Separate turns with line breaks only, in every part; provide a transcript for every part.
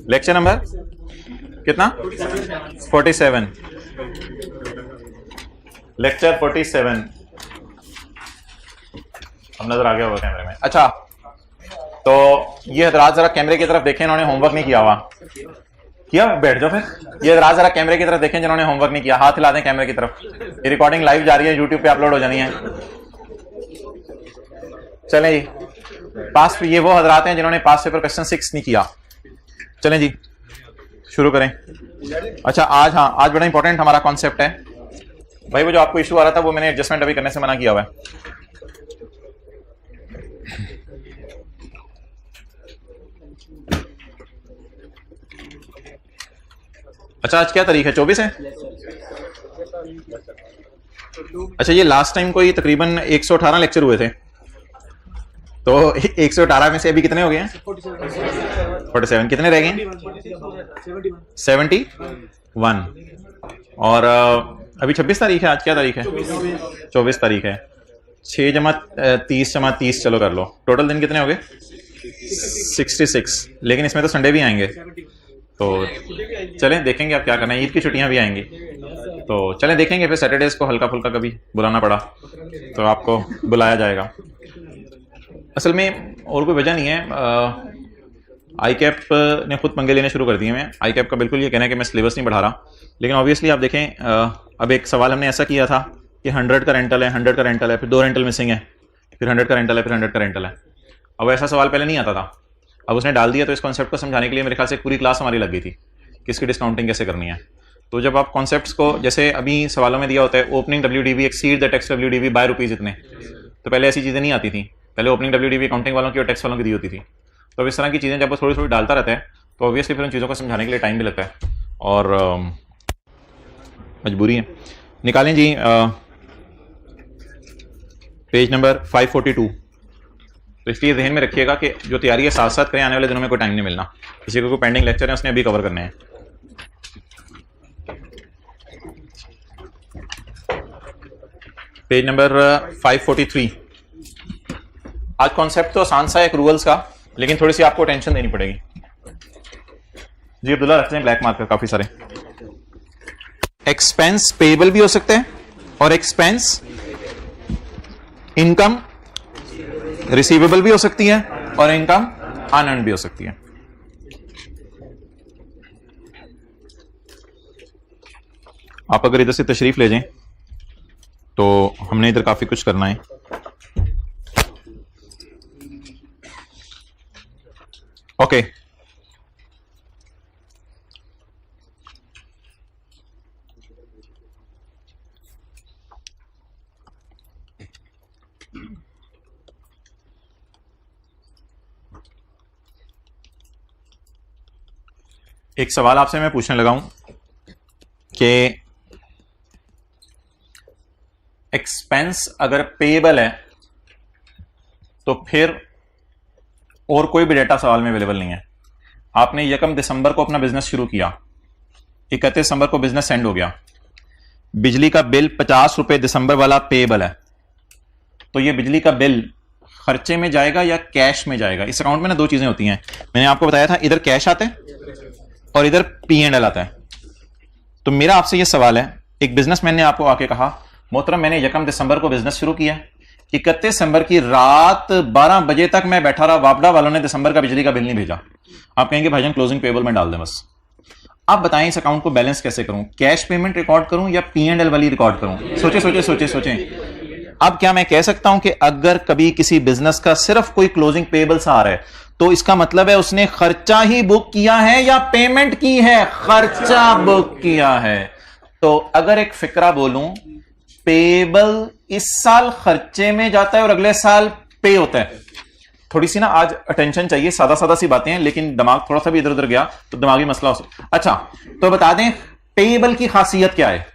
Lecture number कितना? 47। Lecture 47 अब नजर आ गया होगा कैमरे में। अच्छा, तो ये हजरात जरा कैमरे की तरफ देखें, इन्होंने होमवर्क नहीं किया हुआ। किया? बैठ जाओ फिर। ये हजरात जरा कैमरे की तरफ देखें जिन्होंने होमवर्क नहीं किया, हाथ हिला दें कैमरे की तरफ। ये रिकॉर्डिंग लाइव जा रही है, यूट्यूब पे अपलोड हो जानी है। चलें जी, पास ये वो हजरात हैं जिन्होंने पास पेपर क्वेश्चन 6 नहीं किया। चलें जी शुरू करें। अच्छा आज, हाँ आज बड़ा इंपॉर्टेंट हमारा कॉन्सेप्ट है भाई। वो जो आपको इशू आ रहा था वो मैंने एडजस्टमेंट अभी करने से मना किया हुआ है। अच्छा आज क्या तारीख है? 24 है। अच्छा ये लास्ट टाइम कोई तकरीबन 118 लेक्चर हुए थे, तो 118 में से अभी कितने हो गए हैं? 47। कितने रह गए? 71। और अभी 26 तारीख है। आज क्या तारीख है? 24 तारीख है। 6 जमा 30 जमा 30 चलो कर लो, टोटल दिन कितने हो गए? 66। लेकिन इसमें तो संडे भी आएंगे, तो चलें देखेंगे आप क्या करना है। ईद की छुट्टियां भी आएंगी, तो चलें देखेंगे। फिर सैटरडेज को हल्का फुल्का कभी बुलाना पड़ा तो आपको बुलाया जाएगा। असल में और कोई वजह नहीं है, आई कैप ने खुद पंगे लेने शुरू कर दिए हैं। आई कैप का बिल्कुल ये कहना है कि मैं सिलेबस नहीं बढ़ा रहा, लेकिन ऑब्वियसली आप देखें अब एक सवाल हमने ऐसा किया था कि 100 का रेंटल है, 100 का रेंटल है, फिर 2 रेंटल मिसिंग है, फिर 100 का रेंटल है, फिर 100 का रेंटल है। अब ऐसा सवाल पहले नहीं आता था, अब उसने डाल दिया, तो इस कॉन्सेप्ट को समझाने के लिए मेरे ख्याल से पूरी क्लास हमारी लग गई थी कि इसकी डिस्काउंटिंग कैसे करनी है। तो जब आप कॉन्सेप्ट्स को, जैसे अभी सवालों में दिया होता है opening WDV exceed the tax WDV by rupees इतने, तो पहले ऐसी चीज़ें नहीं आती थी। पहले ओपनिंग WDV अकाउंटिंग वालों की और टैक्स वालों की दी होती थी। तो अब इस तरह की चीज़ें जब वो थोड़ी थोड़ी डालता रहता है तो ऑब्वियसली फिर उन चीज़ों को समझाने के लिए टाइम भी लगता है और मजबूरी है। निकालें जी पेज नंबर 542। तो इसलिए ध्यान में रखिएगा कि जो तैयारी है साथ साथ करें, आने वाले दिनों में कोई टाइम नहीं मिलना। किसी को कोई पेंडिंग लेक्चर है उसने अभी कवर करने हैं। Page number 543। आज कॉन्सेप्ट तो आसान सा है एक रूल्स का, लेकिन थोड़ी सी आपको टेंशन देनी पड़ेगी। जी अब्दुल्ला रखते हैं ब्लैक मार्कर काफी सारे। एक्सपेंस पेएबल भी हो सकते हैं और एक्सपेंस इनकम रिसीवेबल भी हो सकती है और इनकम अनअर्न्ड भी हो सकती है। आप अगर इधर से तशरीफ ले जाएं तो हमने इधर काफी कुछ करना है। ओके एक सवाल आपसे मैं पूछने लगा हूं कि एक्सपेंस अगर पेएबल है तो फिर और कोई भी डेटा सवाल में अवेलेबल नहीं है। आपने 1 दिसंबर को अपना बिजनेस शुरू किया, 31 दिसंबर को बिजनेस एंड हो गया, बिजली का बिल 50 रुपए दिसंबर वाला पेएबल है, तो ये बिजली का बिल खर्चे में जाएगा या कैश में जाएगा? इस अकाउंट में ना 2 चीजें होती हैं, मैंने आपको बताया था, इधर कैश आता है और इधर P&L आता है। तो मेरा आपसे ये सवाल है, एक बिजनेसमैन ने आपको आके कहा मोहतरम मैंने 1 दिसंबर को बिजनेस शुरू किया, 31 दिसंबर की रात 12 बजे तक मैं बैठा रहा, वापडा वालों ने दिसंबर का बिजली का बिल नहीं भेजा। आप कहेंगे भाईजान क्लोजिंग पेएबल में डाल दें बस। आप बताएं इस अकाउंट को बैलेंस कैसे करूं? कैश पेमेंट रिकॉर्ड करूं या P&L वाली रिकॉर्ड करूं? सोचे सोचे सोचे सोचे। अब क्या मैं कह सकता हूं कि अगर कभी किसी बिजनेस का सिर्फ कोई क्लोजिंग पेएबल्स आ रहा है तो इसका मतलब है उसने खर्चा ही बुक किया है या पेमेंट की है? खर्चा बुक किया है। तो अगर एक फिक्रा बोलूं, पेएबल इस साल खर्चे में जाता है और अगले साल पे होता है। थोड़ी सी ना आज अटेंशन चाहिए, सादा सादा सी बातें हैं, लेकिन दिमाग थोड़ा सा भी इधर उधर गया तो दिमागी मसला हो सकता। अच्छा तो बता दें पेएबल की खासियत क्या है।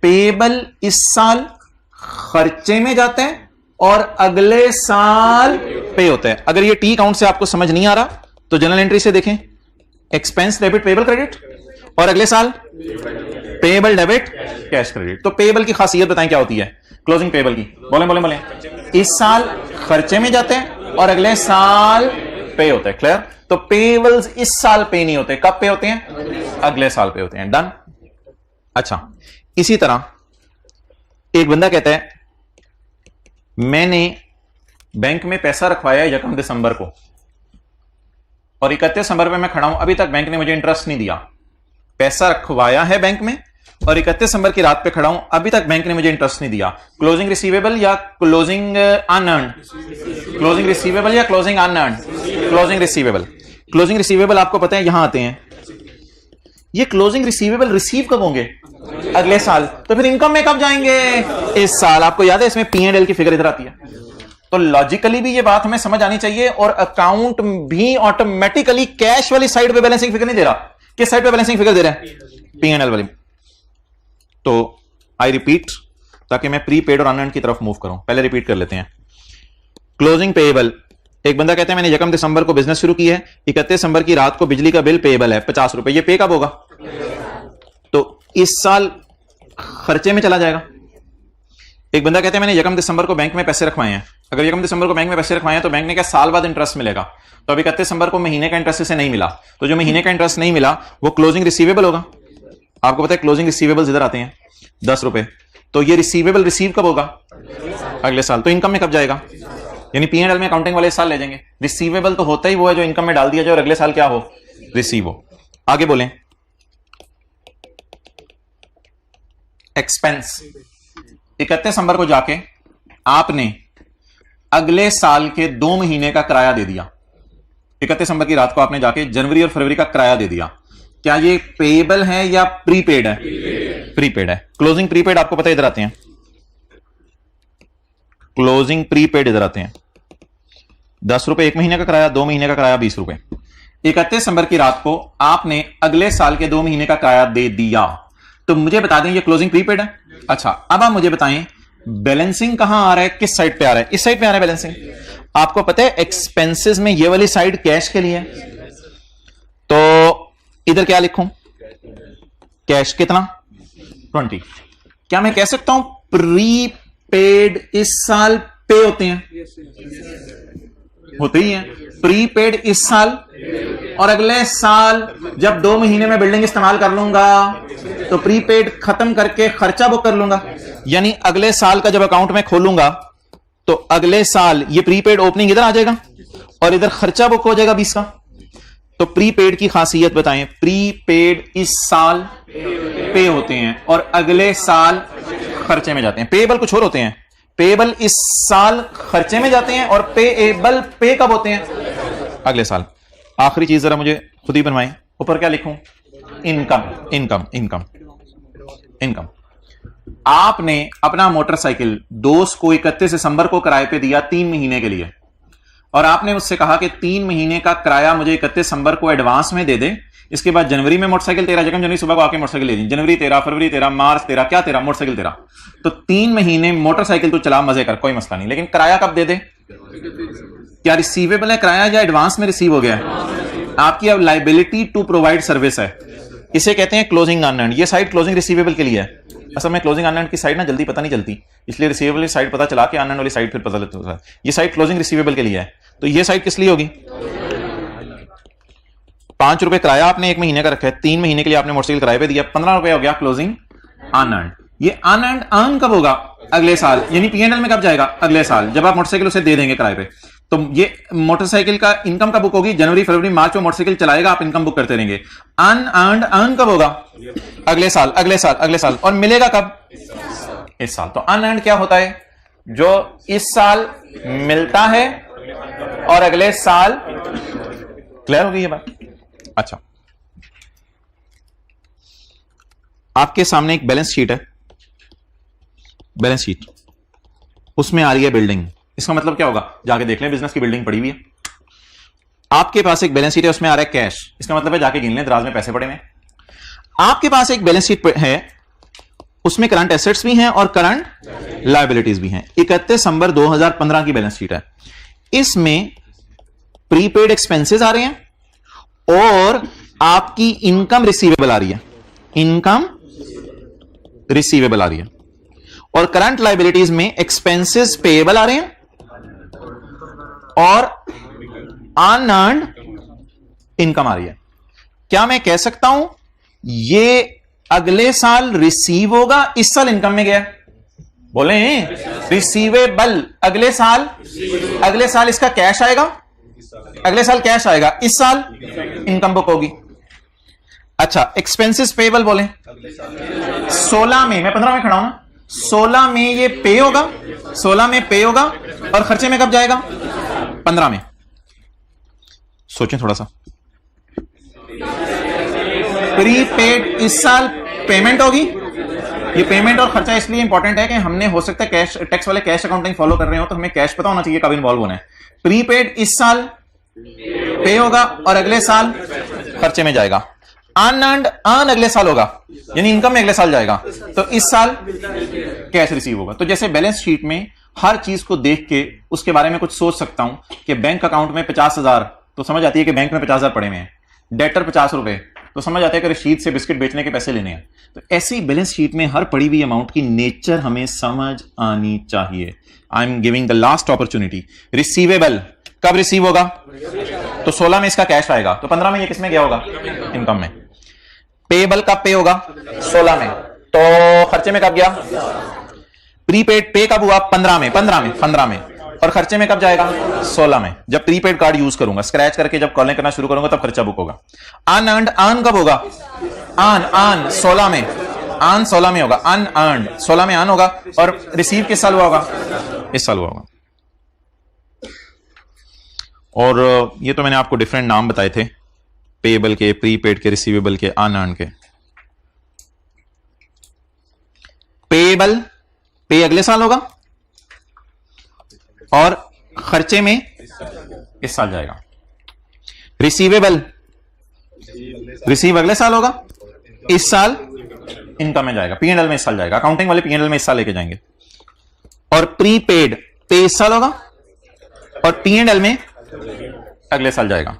पेएबल इस साल खर्चे में जाता है और अगले साल पे होता है। अगर ये टी अकाउंट से आपको समझ नहीं आ रहा तो जनरल एंट्री से देखें, एक्सपेंस डेबिट पेएबल क्रेडिट, और अगले साल पेएबल डेबिट कैश क्रेडिट। तो पेएबल की खासियत बताएं क्या होती है क्लोजिंग पेएबल की? बोले बोले बोले। इस साल खर्चे में जाते हैं और अगले साल पे होते हैं। क्लियर? तो पेबल्स इस साल पे नहीं होते, कब पे होते हैं? अगले साल पे होते हैं। डन। अच्छा, इसी तरह एक बंदा कहता है मैंने बैंक में पैसा रखवाया 1 दिसंबर को और 31 दिसंबर पे मैं खड़ा हूं, अभी तक बैंक ने मुझे इंटरेस्ट नहीं दिया। पैसा रखवाया है बैंक में और 31 दिसंबर की रात पे खड़ा हूं, अभी तक बैंक ने मुझे इंटरेस्ट नहीं दिया। क्लोजिंग रिसीवेबल या क्लोजिंग अनअर्न्ड? क्लोजिंग रिसीवेबल या closing unearned? Closing receivable. Closing receivable आपको पता है यहां आते हैं। ये क्लोजिंग रिसीवेबल रिसीव कब होंगे? अगले साल। तो फिर इनकम में कब जाएंगे? इस साल। आपको याद है इसमें P&L की फिगर इधर आती है। तो लॉजिकली भी ये बात हमें समझ आनी चाहिए और अकाउंट भी ऑटोमेटिकली कैश वाली साइड पे बैलेंसिंग फिगर नहीं दे रहा। किस साइड पे बैलेंसिंग फिगर दे रहा है? P&L वाली। तो आई रिपीट, ताकि मैं प्रीपेड और अनअर्न्ड की तरफ मूव करूं, पहले रिपीट कर लेते हैं। क्लोजिंग पेएबल, एक बंदा कहता है मैंने 1 दिसंबर को बिजनेस शुरू की है, 31 दिसंबर की रात को बिजली का बिल पेएबल है 50 रुपए। ये पे कब होगा? तो इस साल खर्चे में चला जाएगा। एक बंदा कहता है मैंने 1 दिसंबर को बैंक में पैसे रखवाए हैं, अगर 1 दिसंबर को बैंक में पैसे रखवाए हैं तो बैंक ने कहा साल बाद इंटरेस्ट मिलेगा, तो अभी 31 दिसंबर को महीने का इंटरेस्ट से नहीं मिला, तो जो महीने का इंटरेस्ट नहीं मिला वो क्लोजिंग रिसीवेबल होगा। आपको पता है क्लोजिंग रिसीवेबल्स इधर आते हैं 10 रुपए, तो ये रिसीवेबल रिसीव कब होगा? अगले साल। तो इनकम में कब जाएगा? यानी P&L में अकाउंटिंग वाले इस साल ले जाएंगे। रिसीवेबल तो होता ही वो है जो इनकम में डाल दिया जाए और अगले साल क्या हो? रिसीव हो। आगे बोलें। एक्सपेंस, 31 दिसंबर को जाके आपने अगले साल के 2 महीने का किराया दे दिया। 31 दिसंबर की रात को आपने जाके जनवरी और फरवरी का किराया दे दिया। क्या ये पेएबल है या प्रीपेड है? प्रीपेड है। क्लोजिंग प्रीपेड आपको पता है इधर आते हैं। क्लोजिंग प्रीपेड इधर आते हैं। 10 रुपए 1 महीने का किराया, 2 महीने का किराया 20 रुपए। 31 दिसंबर की रात को आपने अगले साल के 2 महीने का किराया दे दिया, तो मुझे बता दें ये क्लोजिंग प्रीपेड है। अच्छा, अब आप मुझे बताएं बैलेंसिंग कहां आ रहा है, किस साइड पे आ रहा है? इस साइड पे आ रहा है बैलेंसिंग। आपको पता है एक्सपेंसेस में ये वाली साइड कैश के लिए, तो इधर क्या लिखूं? कैश कितना? 20। क्या मैं कह सकता हूं प्रीपेड इस साल पे होते हैं? होते ही हैं। प्रीपेड इस साल और अगले साल जब 2 महीने में बिल्डिंग इस्तेमाल कर लूंगा तो प्रीपेड खत्म करके खर्चा बुक कर लूंगा। यानी अगले साल का जब अकाउंट में खोलूंगा तो अगले साल ये प्रीपेड ओपनिंग इधर आ जाएगा और इधर खर्चा बुक हो जाएगा 20 का। तो प्रीपेड की खासियत बताएं। प्रीपेड इस साल पे होते हैं और अगले साल खर्चे में जाते हैं। पेएबल कुछ और होते हैं। पेएबल इस साल खर्चे में जाते हैं और पेएबल पे कब होते हैं? अगले साल। आखिरी चीज जरा मुझे खुद ही बनवाएं। ऊपर क्या लिखूं? इनकम। Income income income. आपने अपना मोटरसाइकिल दोस्त को 31 दिसंबर को किराए पे दिया 3 महीने के लिए और आपने उससे कहा कि 3 महीने का किराया मुझे 31 दिसंबर को एडवांस में दे दे, इसके बाद जनवरी में मोटरसाइकिल तेरा, जगह जनवरी सुबह को आके मोटरसाइकिल ले दी, जनवरी तेरा, फरवरी तेरा, मार्च तेरा, क्या तेरा? मोटरसाइकिल तेरा। तो 3 महीने मोटरसाइकिल तो चला, मजे कर, कोई मसला नहीं, लेकिन किराया कब दे दे? क्या रिसीवेबल है किराया या एडवांस में रिसीव हो गया है? आपकी अब लाइबिलिटी टू प्रोवाइड सर्विस है, इसे कहते हैं क्लोजिंग अनअर्न्ड। ये साइड क्लोजिंग रिसीवेबल के लिए है। असल में क्लोजिंग अनअर्न्ड की साइड ना जल्दी पता नहीं चलती, इसलिए रिसीवेबल की साइड पता चला के अनअर्न्ड वाली साइड फिर पता चलता है। ये साइड क्लोजिंग रिसीवेबल के लिए है। तो ये साइड किस लिए होगी? 5 रुपए किराया आपने 1 महीने का रखा है, 3 महीने के लिए आपने मोटरसाइकिल किराए पे दिया, 15 रुपए हो गया क्लोजिंग अनअर्न्ड। ये अनअर्न्ड अर्न कब होगा? अगले साल। यानी P&L में कब जाएगा? अगले साल, जब आप मोटरसाइकिल उसे दे देंगे किराए पे। तो ये मोटरसाइकिल का इनकम कब बुक होगी? जनवरी फरवरी मार्च में मोटरसाइकिल चलाएगा, आप इनकम बुक करते रहेंगे। अनअर्न्ड अर्न कब होगा? अगले साल अगले साल अगले साल। और मिलेगा कब? इस साल। तो अनअर्न्ड क्या होता है? जो इस साल मिलता है और अगले साल। क्लियर हो गई ये बात? अच्छा, आपके सामने एक बैलेंस शीट है। बैलेंस शीट, उसमें आ रही है बिल्डिंग। इसका मतलब क्या होगा? जाके देख लें, बिजनेस की बिल्डिंग पड़ी हुई है। आपके पास एक बैलेंस शीट है, उसमें आ रहा है कैश। इसका मतलब है जाके गिन लें, दराज में पैसे पड़े हुए। आपके पास एक बैलेंस शीट है, उसमें करंट एसेट्स भी हैं और करंट लायबिलिटीज भी हैं। 31 दिसंबर 2015 की बैलेंस शीट है। इसमें प्रीपेड एक्सपेंसेस आ रहे हैं और आपकी इनकम रिसीवेबल आ रही है। इनकम रिसीवेबल आ रही है और करंट लायबिलिटीज में एक्सपेंसेस पेएबल आ रहे हैं और अनअर्न्ड इनकम आ रही है। क्या मैं कह सकता हूं ये अगले साल रिसीव होगा, इस साल इनकम में गया? बोले रिसीवेबल, अगले साल इसका कैश आएगा, अगले साल कैश आएगा, इस साल इनकम बुक होगी। अच्छा, एक्सपेंसेस पेबल बोले 16 में, मैं 15 में खड़ा हूं ना, 16 में ये पे होगा, 16 में पे होगा और खर्चे में कब जाएगा? 15 में। सोचें थोड़ा सा, प्रीपेड इस साल पेमेंट होगी। ये पेमेंट और खर्चा इसलिए इंपॉर्टेंट है कि हमने हो सकता है कैश टैक्स वाले कैश अकाउंटिंग फॉलो कर रहे हो तो हमें कैश पता होना चाहिए कब इन्वॉल्व होना है। प्रीपेड इस साल पे होगा और अगले साल खर्चे में जाएगा। अनअर्न्ड अर्न अगले साल होगा, यानी इनकम में अगले साल जाएगा, तो इस साल कैश रिसीव होगा। तो जैसे बैलेंस शीट में हर चीज को देख के उसके बारे में कुछ सोच सकता हूं कि बैंक अकाउंट में 50,000 तो समझ आती है कि बैंक में 50,000 पड़े हुए हैं, डेटर 50 रुपए तो समझ आता है कि रशीद से बिस्किट बेचने के पैसे लेने हैं। तो ऐसी बैलेंस शीट में हर पड़ी हुई अमाउंट की नेचर हमें समझ आनी चाहिए। I am giving the last opportunity. Receivable कब रिसीव होगा? तो 16 में इसका कैश आएगा, तो 15 में ये किसमें गया होगा? इनकम में। पेबल कब पे होगा? 16 में, तो खर्चे में कब गया? प्रीपेड पे कब हुआ? 15 में और खर्चे में कब जाएगा? 16 में। जब प्रीपेड कार्ड यूज करूंगा, स्क्रैच करके जब कॉलिंग करना शुरू करूंगा तब खर्चा बुक होगा। अनअर्न्ड अर्न कब होगा? अर्न 16 में, अर्न 16 में होगा, अनअर्न्ड 16 में अर्न होगा और रिसीव किस साल हुआ होगा? इस साल हुआ होगा। और ये तो मैंने आपको डिफरेंट नाम बताए थे, पेएबल के, प्रीपेड के, रिसीवेबल के, अनअर्न्ड के। पेएबल पे अगले साल होगा और खर्चे में इस साल जाएगा। रिसीवेबल रिसीव अगले साल होगा, इस साल इनकम में जाएगा, पीएनएल में इस साल जाएगा, अकाउंटिंग वाले पीएनएल में इस साल लेके जाएंगे। और प्रीपेड पे इस साल होगा और पीएनएल में अगले साल जाएगा।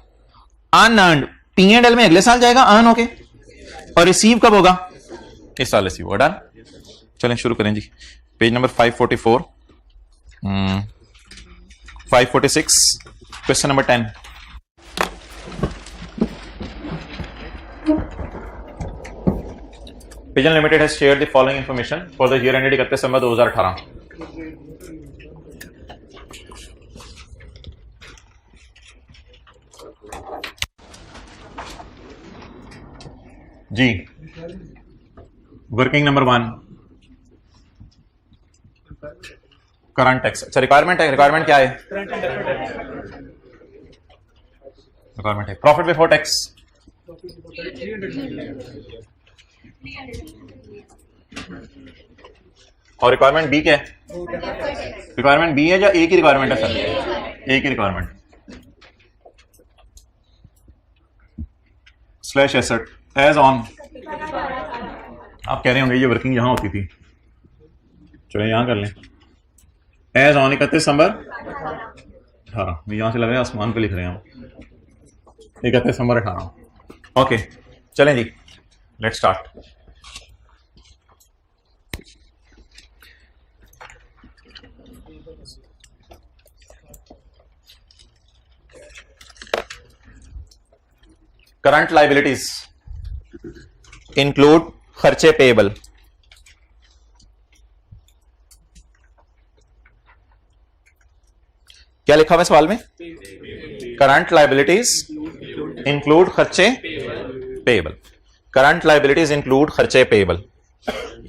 अनअर्न्ड पीएनएल में अगले साल जाएगा अर्न होके और रिसीव कब होगा? इस साल रिसीव होगा। डन। चलें शुरू करें जी। Page number 544, 546, question number 10। Pigeon Limited has shared the following information for the year ended 31 December 2018. जी, वर्किंग नंबर 1 करंट टैक्स। अच्छा, रिक्वायरमेंट है। रिक्वायरमेंट क्या है? रिक्वायरमेंट है प्रॉफिट बिफोर टैक्स। और रिक्वायरमेंट बी क्या है? रिक्वायरमेंट बी है या ए की रिक्वायरमेंट है सर? ए की requirement. Slash asset as on. आप कह रहे होंगे ये वर्किंग यहां होती थी, चलो यहां कर लें। एज ऑन 31 दिसंबर 18, यहां से लग रहा है आसमान पे लिख रहे हैं हम, 31 दिसंबर 18। ओके चलें जी, let's start. Current liabilities include खर्चे पेएबल। क्या लिखा हुआ है सवाल में? करंट लाइबिलिटीज इंक्लूड खर्चे पेएबल। करंट लाइबिलिटीज इंक्लूड खर्चे पेएबल,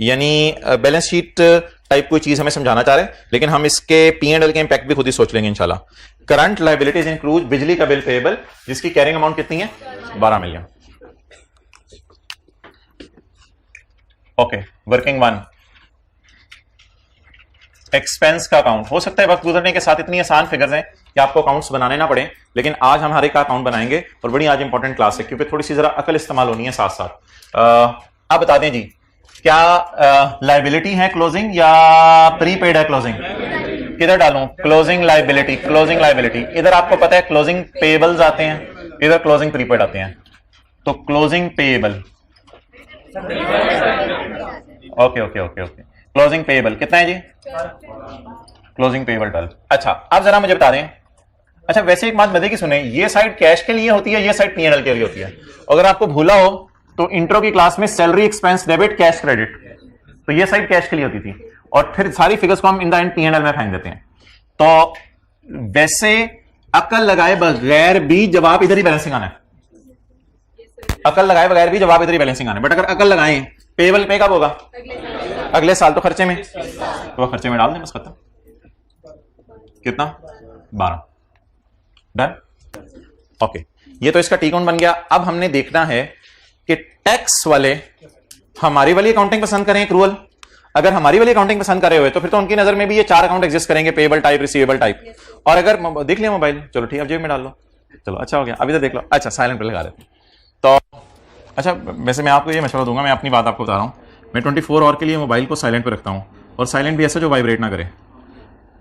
यानी बैलेंस शीट टाइप कोई चीज हमें समझाना चाह रहे हैं, लेकिन हम इसके पीएनएल के इंपैक्ट भी खुद ही सोच लेंगे इंशाल्लाह। करंट लाइबिलिटीज इंक्लूड बिजली का बिल पेएबल, जिसकी कैरिंग अमाउंट कितनी है? 12 मिलियन। ओके, वर्किंग 1 एक्सपेंस का अकाउंट। हो सकता है वक्त गुजरने के साथ इतनी आसान फिगर्स हैं कि आपको अकाउंट्स बनाने ना पड़े, लेकिन आज हम हर एक का अकाउंट बनाएंगे और बड़ी आज इंपॉर्टेंट क्लास है क्योंकि थोड़ी सी जरा अकल इस्तेमाल होनी है साथ साथ। आप बता दें जी, क्या लाइबिलिटी है क्लोजिंग या प्रीपेड है क्लोजिंग? किधर डालूं? Closing liability, closing liability. इधर आपको पता है क्लोजिंग पेएबल्स आते हैं, इधर क्लोजिंग प्रीपेड आते हैं, तो closing payable. Okay okay okay okay, closing payable कितना है जी? Closing payable 12। अच्छा, अब जरा मुझे बता दें अच्छा वैसे एक बात मजे की सुने, ये साइड कैश के लिए होती है, ये साइड P&L के लिए होती है। अगर आपको भूला हो तो इंट्रो की क्लास में salary expense debit cash credit, तो ये साइड कैश के लिए होती थी और फिर सारी फिगर्स को हम इन द एंड P&L में फेंक देते हैं। तो वैसे अकल लगाए बगैर भी जवाब इधर ही बैलेंसिंग आना है, अकल लगाए बगैर भी जवाब इधर ही बैलेंसिंग आना है। बट अगर अकल लगाएं, पेबल पे कब होगा? अगले साल। तो खर्चे में, तो खर्चे में डाल दें बस, खत्म। कितना? 12। डन। ओके, ये तो इसका टी काउंट बन गया। अब हमने देखना है कि टैक्स वाले हमारी वाली अकाउंटिंग पसंद करें एक्रूअल। अगर हमारी वाली अकाउंटिंग पसंद करे हुए तो फिर तो उनकी नजर में भी ये 4 अकाउंट एग्जिस्ट करेंगे, पेबल टाइप, रिसीवेबल टाइप। और अगर देख लिया मोबाइल, चलो ठीक है, अब जेब में डाल लो, चलो अच्छा हो गया। अभी तो देख लो, अच्छा साइलेंट पे लगा देते। तो अच्छा वैसे मैं आपको ये मशवरा दूंगा, मैं अपनी बात आपको बता रहा हूँ, मैं 24 आवर के लिए मोबाइल को साइलेंट पे रखता हूँ, और साइलेंट भी ऐसा जो वाइब्रेट ना करे,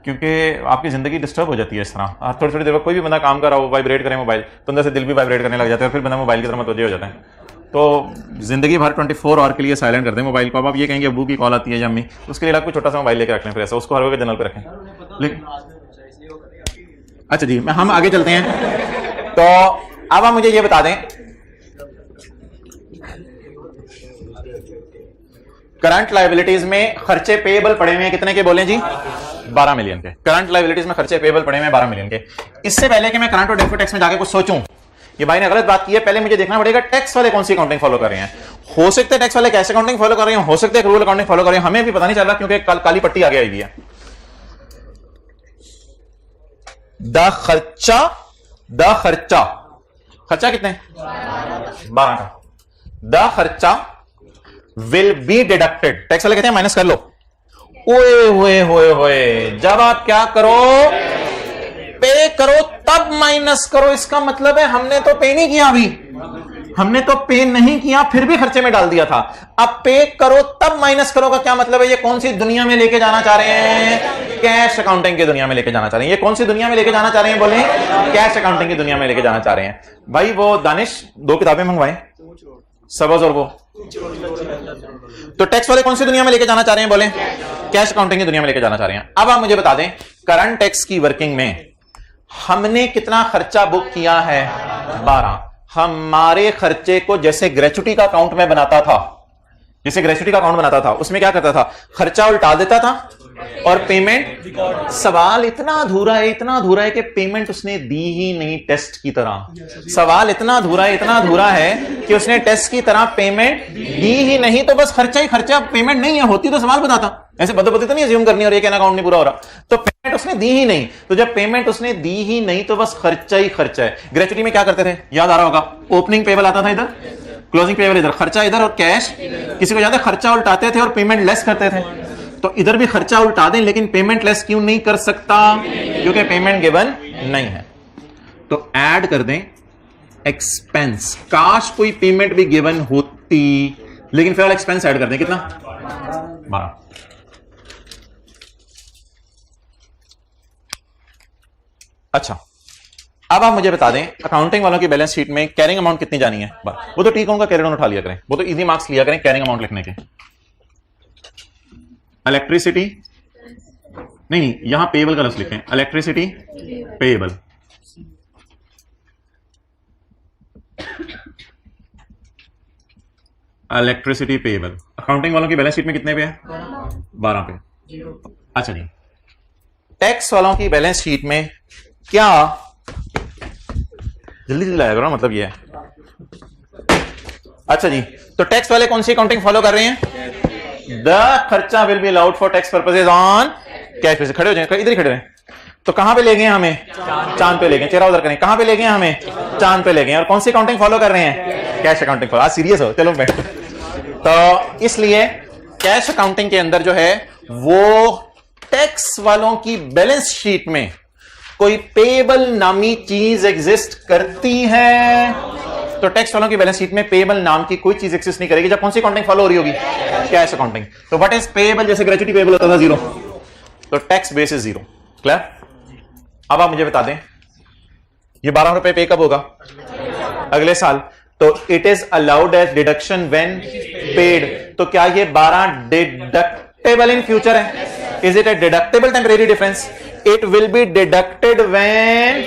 क्योंकि आपकी जिंदगी डिस्टर्ब हो जाती है इस तरह। थोड़ी थोड़ी देर बाद कोई भी बंदा काम कर रहा हो, वाइब्रेट करे मोबाइल, तो अंदर से दिल भी वाइब्रेट करने लग जाता है, फिर बंदा मोबाइल की तरफ मुतवज्जे हो जाता है। तो जिंदगी भर 24 आवर के लिए साइलेंट कर दें मोबाइल को। अब आप ये कहेंगे अबू की कॉल आती है या अम्मी, उसके लिए आपको छोटा सा मोबाइल लेकर रख लें, फिर ऐसा उसको हर वक्त जनरल पे रखें। लेकिन अच्छा जी, हम आगे चलते हैं। तो अब आप मुझे ये बता दें, करंट लायबिलिटीज में खर्चे पेएबल पड़े हुए हैं कितने के बोले जी? 12 मिलियन के। करंट लायबिलिटीज में खर्चे पेएबल पड़े हुए हैं 12 मिलियन के। इससे पहले कि मैं करंट और डेफिसिट टैक्स में जाके कुछ सोचूं, ये भाई ने गलत बात की है, पहले मुझे देखना पड़ेगा टैक्स वाले कौन सी अकाउंटिंग फॉलो कर रहे हैं। हो सकते हैं टैक्स वाले कैश अकाउंटिंग फॉलो कर रहे हैं, हो सकते हैं रूल अकाउंटिंग फॉलो कर रहे हैं, हमें भी पता नहीं चल रहा क्योंकि काली पट्टी आगे आई हुई है। खर्चा कितने? 12 का। द खर्चा विल बी डिडक्टेड, टैक्स वाले कहते हैं माइनस कर लो। ओए होए होए होए, जब आप क्या करो, पे करो तब माइनस करो। इसका मतलब है हमने तो पे नहीं किया, अभी हमने तो पे नहीं किया फिर भी खर्चे में डाल दिया था। अब पे करो तब माइनस करो का क्या मतलब है? ये कौन सी दुनिया में लेके जाना चाह रहे हैं? कैश अकाउंटिंग की दुनिया में लेके जाना चाह रहे हैं। ये कौन सी दुनिया में लेके जाना चाह रहे हैं? बोले कैश अकाउंटिंग की दुनिया में लेके जाना चाह रहे हैं। भाई वो दानिश 2 किताबें मंगवाए, सबज और वो, तो टैक्स वाले कौन सी दुनिया में लेके जाना चाह रहे हैं? बोले कैश अकाउंटिंग की दुनिया में लेके जाना चाह रहे हैं। अब आप मुझे बता दें, करंट टैक्स की वर्किंग में हमने कितना खर्चा बुक किया है? 12। हमारे खर्चे को जैसे ग्रेच्युटी का अकाउंट में बनाता था, जैसे ग्रेच्युटी का अकाउंट बनाता था, उसमें क्या करता था? खर्चा उल्टा देता था और पेमेंट। सवाल इतना अधूरा है, इतना अधूरा है कि पेमेंट उसने दी ही नहीं टेस्ट की तरह। सवाल इतना अधूरा है, इतना अधूरा है कि उसने टेस्ट की तरह पेमेंट दी ही नहीं। तो बस खर्चा ही खर्चा, पेमेंट नहीं है, होती तो सवाल बताता। ऐसे बदबदी तो नहीं अज्यूम करनी और ये कहना अकाउंट नहीं पूरा हो रहा। तो पेमेंट उसने दी ही नहीं, तो जब पेमेंट उसने दी ही नहीं तो बस खर्चा ही खर्चा है। ग्रेच्युटी में क्या करते थे? याद आ रहा होगा, ओपनिंग पेबल आता था इधर, क्लोजिंग पेबल इधर, खर्चा इधर और कैश। किसी को याद है? खर्चा उल्टाते थे और पेमेंट लेस करते थे। तो इधर भी खर्चा उल्टा दें, लेकिन पेमेंट लेस क्यों नहीं कर सकता? क्योंकि पेमेंट गिवन नहीं है। तो ऐड कर दें एक्सपेंस। काश कोई पेमेंट भी गिवन होती, लेकिन फिलहाल एक्सपेंस ऐड कर दें। कितना? 12। अच्छा, अब आप मुझे बता दें, अकाउंटिंग वालों की बैलेंस शीट में कैरिंग अमाउंट कितनी जानी है? वो तो ठीक होगा, कैरिंग उठा लिया करें, वो तो इजी मार्क्स लिया करें कैरिंग अमाउंट लिखने के। इलेक्ट्रिसिटी नहीं, यहां पेएबल का लफ्ज लिखें, electricity payable. Electricity payable accounting वालों की बैलेंस शीट में कितने पे है? 12 पे। अच्छा जी, टैक्स वालों की बैलेंस शीट में क्या, जल्दी जल्दी लाया करो, मतलब ये है। अच्छा जी, तो टैक्स वाले कौन सी अकाउंटिंग फॉलो कर रहे हैं? द खर्चा will be allowed for tax purposes on cash basis. खड़े हो जाए, इधर ही खड़े रहे। तो कहां पे ले गए हमें? चांद पे ले गए। चेहरा उधर करें, कहां पे ले गए हमें? चांद पे ले गए। और कौन सी अकाउंटिंग फॉलो कर रहे हैं? Cash accounting follow. आज सीरियस हो, चलो बैठ। तो इसलिए कैश अकाउंटिंग के अंदर जो है वो टैक्स वालों की बैलेंस शीट में कोई पेएबल नामी चीज एग्जिस्ट करती है, तो टैक्स वालों की बैलेंस शीट में पेएबल नाम की कोई चीज एग्जिस्ट नहीं करेगी। जब कौन सी अकाउंटिंग फॉलो हो रही होगी? Cash accounting. तो व्हाट इज पेएबल? जैसे ग्रेच्युटी पेएबल होता था 0, तो टैक्स बेस इज 0। क्लियर? अब आप मुझे बता दें, ये 12 रुपए पे कब होगा? अगले साल। तो it is allowed as deduction when paid. तो क्या ये 12 डिडक्ट डिडक्टेबल इन फ्यूचर है, is it a deductible temporary difference? It will be deducted when,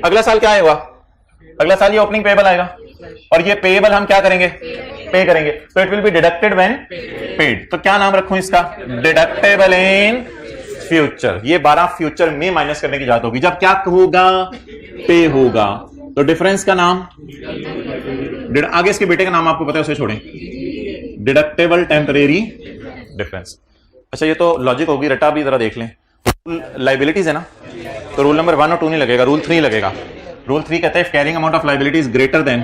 अगला साल क्या आएगा? अगला साल ये ओपनिंग पेएबल आएगा और ये पेएबल हम क्या करेंगे? पे करेंगे। तो it will be deducted when paid. तो क्या नाम रखूं इसका? Deductible in future. ये 12 फ्यूचर में माइनस करने की जरूरत होगी जब क्या होगा? पे होगा। तो डिफरेंस का नाम, आगे इसके बेटे का नाम आपको पता है, उसे छोड़ें, डिडक्टेबल टेम्परेरी डिफरेंस। अच्छा, ये तो लॉजिक होगी, रटा भी जरा देख लें। लाइबिलिटीज है ना, तो रूल नंबर 1 और 2 नहीं लगेगा, रूल 3 लगेगा। रूल 3 कहता है if carrying amount of liability is greater than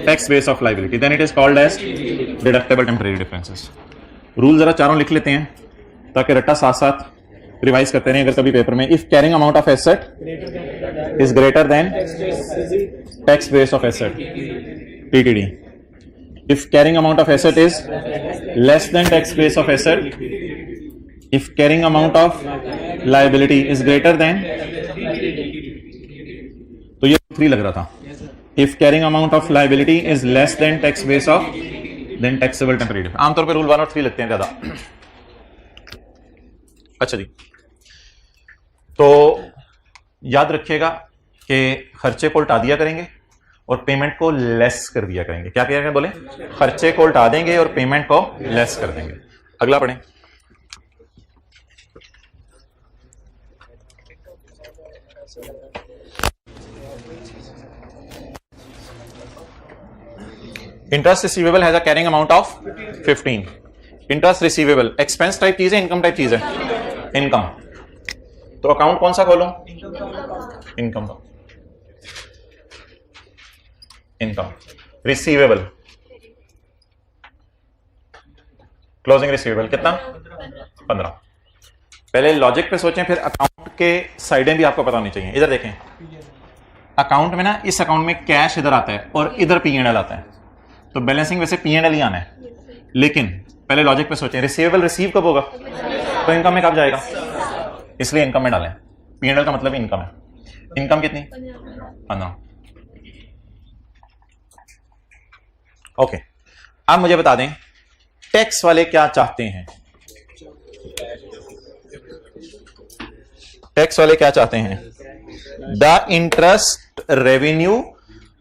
tax base of liability then it is called as deductible temporary differences. Rule जरा चारों लिख लेते हैं ताकि रट्टा साथ साथ रिवाइज करते रहें अगर कभी पेपर में। If carrying amount of asset is greater than tax base of asset, TTD. If carrying amount of asset is less than tax base of asset, if carrying amount of liability is greater than, तो ये 3 लग रहा था। if carrying amount of liability is less than tax base of then taxable temporary difference। आमतौर पे rule 1 और 3 लगते हैं ज्यादा। अच्छा जी, तो याद रखिएगा कि खर्चे को उल्टा दिया करेंगे और पेमेंट को लेस कर दिया करेंगे। क्या करेंगे? बोले खर्चे को उल्टा देंगे और पेमेंट को लेस कर देंगे। अगला पढ़ें। Interest receivable has a carrying amount of 15। Interest receivable expense type चीज है, इनकम टाइप चीज है? इनकम। तो अकाउंट कौन सा खोलूं? इनकम का। इनकम रिसीवेबल, क्लोजिंग रिसीवेबल कितना? 15। पहले लॉजिक पे सोचें, फिर अकाउंट के साइडें भी आपको पता होनी चाहिए। इधर देखें, अकाउंट में ना, इस अकाउंट में कैश इधर आता है और इधर P&L आता है, तो बैलेंसिंग वैसे P&L ही आना है, लेकिन पहले लॉजिक पे सोचें, रिसीवेबल रिसीव कब होगा? तो इनकम में कब जाएगा? इसलिए इनकम में डालें। P&L का मतलब इनकम है। इनकम कितनी? 15। ओके, अब मुझे बता दें टैक्स वाले क्या चाहते हैं? टैक्स वाले क्या चाहते हैं? The interest revenue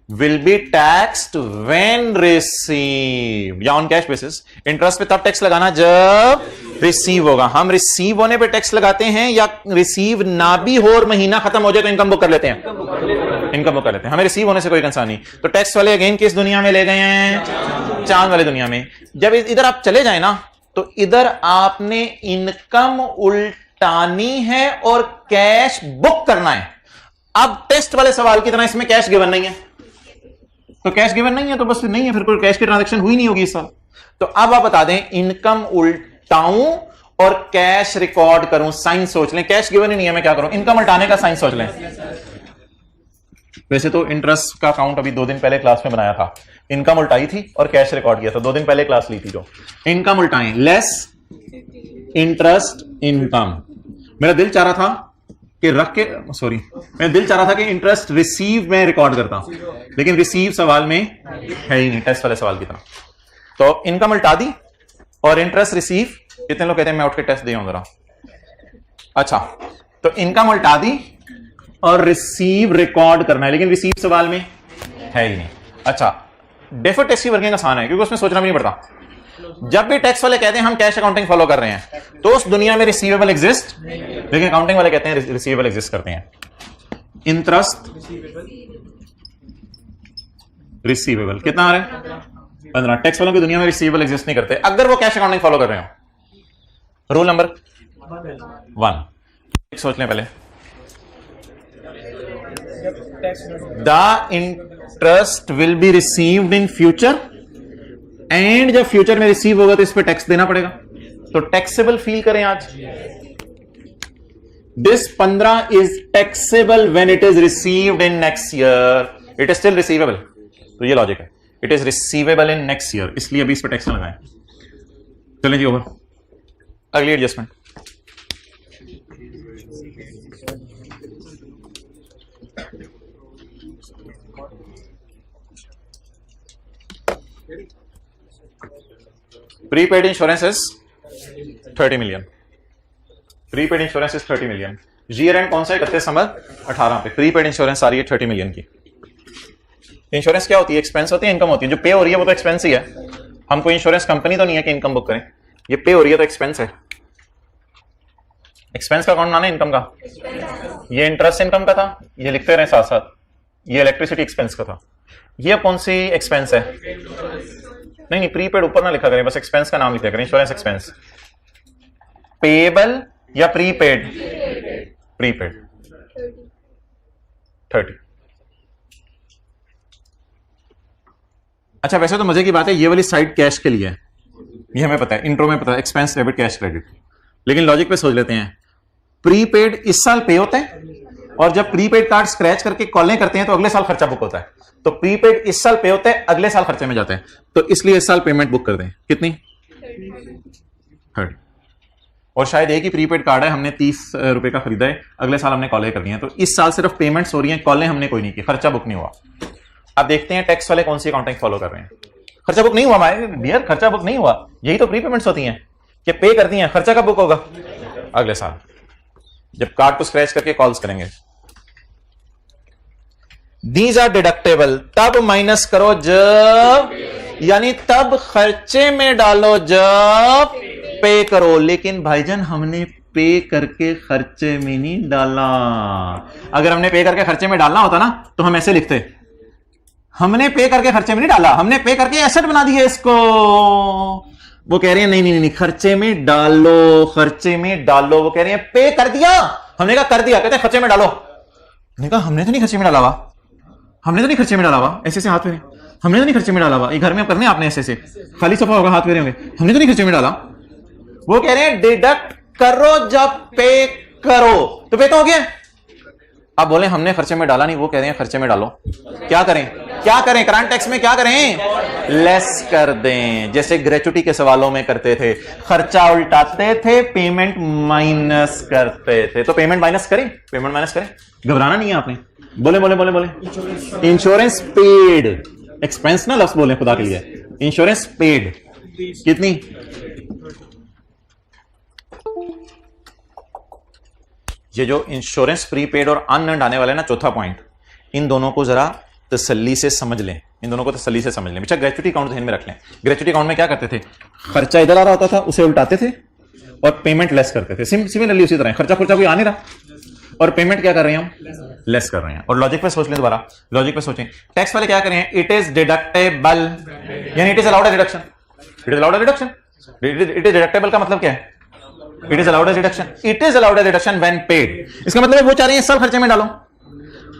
will be taxed when receive, या ऑन कैश बेसिस। इंटरेस्ट पे तब टैक्स लगाना जब रिसीव होगा। हम रिसीव होने पे टैक्स लगाते हैं या रिसीव ना भी हो और महीना खत्म हो जाए तो इनकम बुक कर लेते हैं? इनकम बुक कर लेते हैं। हमें रिसीव होने से कोई कंसर्न नहीं। तो टैक्स वाले अगेन किस दुनिया में ले गए हैं? चांद वाली दुनिया में। जब इधर आप चले जाए ना, तो इधर आपने इनकम उल्टानी है और कैश बुक करना है। अब टेस्ट वाले सवाल की तरह इसमें कैश गिवन नहीं है, तो कैश गिवन नहीं है तो बस नहीं है, फिर कोई कैश की ट्रांजैक्शन हुई नहीं होगी इस साल। तो अब आप बता दें इनकम उल्टाऊं और कैश रिकॉर्ड करूं, साइन सोच लें। कैश गिवन ही नहीं है, मैं क्या करूं? इनकम उल्टाने का साइन सोच लें। वैसे तो इंटरेस्ट का अकाउंट अभी 2 दिन पहले क्लास में बनाया था, इनकम उल्टाई थी और कैश रिकॉर्ड किया था। 2 दिन पहले क्लास ली थी। जो इनकम उल्टाएं, लेस इंटरेस्ट इनकम। मेरा दिल चाह रहा था कि मेरा दिल चाह रहा था कि इंटरेस्ट रिसीव में रिकॉर्ड करता, लेकिन रिसीव सवाल में है ही नहीं, टेस्ट वाले सवाल की तरह। तो इनकम उल्टा दी और इंटरेस्ट रिसीव। कितने लोग कहते हैं मैं उठ के टेस्ट दे आऊं जरा? अच्छा, तो इनकम उल्टा दी और रिसीव रिकॉर्ड करना है, लेकिन रिसीव सवाल में है ही नहीं। अच्छा, डेफर्ड टैक्स की वर्किंग आसान है क्योंकि उसमें सोचना भी नहीं पड़ता। जब भी टैक्स वाले कहते हैं हम कैश अकाउंटिंग फॉलो कर रहे हैं, तो उस दुनिया में रिसीवेबल एग्जिस्ट, लेकिन अकाउंटिंग वाले कहते हैं रिसीवेबल एग्जिस्ट करते हैं। इंटरेस्ट रिसीवेबल कितना आ रहा है? 15। टैक्स वालों की दुनिया में रिसीवेबल एग्जिस्ट नहीं करते अगर वो कैश अकाउंटिंग फॉलो कर रहे हो। रूल नंबर 1 सोच लें पहले। The interest will be received in future, and जब फ्यूचर में रिसीव होगा तो इस पे टैक्स देना पड़ेगा, तो टैक्सेबल फील करें आज। This 15 is taxable when it is received in next year, it is still receivable. तो ये लॉजिक है, it is receivable in next year, इसलिए अभी इस पे टैक्स लगाएं। चलें जी, ओवर। अगली adjustment. Prepaid insurances 30 million. Prepaid insurance is 30 million. Year and कौन सा है? 31 दिसंबर 18 पे प्रीपेड इंश्योरेंस आ रही है 30 मिलियन की। इंश्योरेंस क्या होती है? एक्सपेंस होती है, इनकम होती है। जो पे हो रही है वो तो एक्सपेंस ही है। हम कोई इंश्योरेंस कंपनी तो नहीं है कि इनकम बुक करें। ये पे हो रही है तो एक्सपेंस है। एक्सपेंस का कौन माना? इनकम का। ये इंटरेस्ट इनकम का था, ये लिखते रहे साथ साथ। ये इलेक्ट्रिसिटी एक्सपेंस का था। ये कौन सी एक्सपेंस है? नहीं, प्रीपेड ऊपर ना लिखा करें, बस एक्सपेंस का नाम लिखा करें। इंश्योरेंस एक्सपेंस पेएबल या प्रीपेड? प्रीपेड 30। अच्छा, वैसे तो मजे की बात है, ये वाली साइड कैश के लिए है, ये हमें पता है, इंट्रो में पता है, एक्सपेंस डेबिट कैश क्रेडिट। लेकिन लॉजिक पे सोच लेते हैं, प्रीपेड इस साल पे होता है और जब प्रीपेड कार्ड स्क्रैच करके कॉलें करते हैं तो अगले साल खर्चा बुक होता है। तो प्रीपेड इस साल पे होता है, अगले साल खर्चे में जाते हैं, तो इसलिए इस साल पेमेंट बुक कर दें। कितनी? 30। और शायद एक ही प्रीपेड कार्ड है, हमने 30 रुपए का खरीदा है, अगले साल हमने कॉलें करनी है, तो इस साल सिर्फ पेमेंट्स हो रही हैं, कॉलें हमने कोई नहीं की, खर्चा बुक नहीं हुआ। अब देखते हैं टैक्स वाले कौन सी अकाउंटिंग फॉलो कर रहे हैं। खर्चा बुक नहीं हुआ हमारे डियर, खर्चा बुक नहीं हुआ। यही तो प्रीपेमेंट्स होती हैं कि पे कर दी हैं, खर्चा कब बुक होगा? अगले साल जब कार्ड को स्क्रैच करके कॉल्स करेंगे। दीज आर डिडक्टेबल, तब माइनस करो जब, यानी तब खर्चे में डालो जब पे करो। लेकिन भाईजान हमने पे करके खर्चे में नहीं डाला। अगर हमने पे करके खर्चे में डालना होता ना तो हम ऐसे लिखते, हमने पे करके खर्चे में नहीं डाला, हमने पे करके एसेट बना दिया इसको। वो कह रहे हैं नहीं नहीं नहीं, खर्चे में डालो, खर्चे में डालो। वो कह रहे हैं पे कर दिया, हमने कहा कर दिया, कहते हैं खर्चे में डालो। हमने कहा हमने तो नहीं खर्चे में डाला हुआ, हमने तो नहीं खर्चे में डाला हुआ। ऐसे से हाथ फेरे, हमने तो नहीं खर्चे में डाला हुआ। ये घर में करने आपने ऐसे से खाली सफा होगा, हाथ फेरे होंगे, हमने तो नहीं खर्चे में डाला। वो कह रहे हैं डिडक्ट करो जब पे करो, तो पे तो हो गया। अब बोले हमने खर्चे में डाला नहीं, वो कह रहे हैं खर्चे में डालो। क्या करें? क्या करें? करंट टैक्स में क्या करें? लेस कर दें, जैसे ग्रेचुटी के सवालों में करते थे, खर्चा उल्टाते थे, पेमेंट माइनस करते थे। तो पेमेंट माइनस करें, पेमेंट माइनस करें, घबराना नहीं है आपने। बोले बोले बोले बोले इंश्योरेंस पेड, एक्सपेंस ना लफ्ज बोले खुदा के लिए। इंश्योरेंस पेड कितनी? ये जो इंश्योरेंस प्रीपेड और अनअर्न्ड आने वाले ना, चौथा पॉइंट, इन दोनों को जरा तसल्ली से समझ लें, इन दोनों को तसल्ली से समझ लें। बेशक ग्रेचुटी अकाउंट ध्यान में रख लें। ग्रेचुटी अकाउंट में क्या करते थे? खर्चा इधर आ रहा होता था, उसे उल्टाते थे और पेमेंट लेस करते थे। सिमिलरली उसी तरह खर्चा कोई आ नहीं रहा और पेमेंट क्या कर रहे हैं हम? लेस कर रहे हैं। और लॉजिक पे सोच लें दोबारा, लॉजिक पे सोचें। टैक्स वाले क्या करें? इट इज डिडक्टेबल, यानी it is allowed deduction. It is allowed deduction. It is deductible का मतलब क्या है? It is allowed deduction. It is allowed deduction when paid. इसका मतलब है वो चाह रहे हैं इस साल खर्चे में डालो।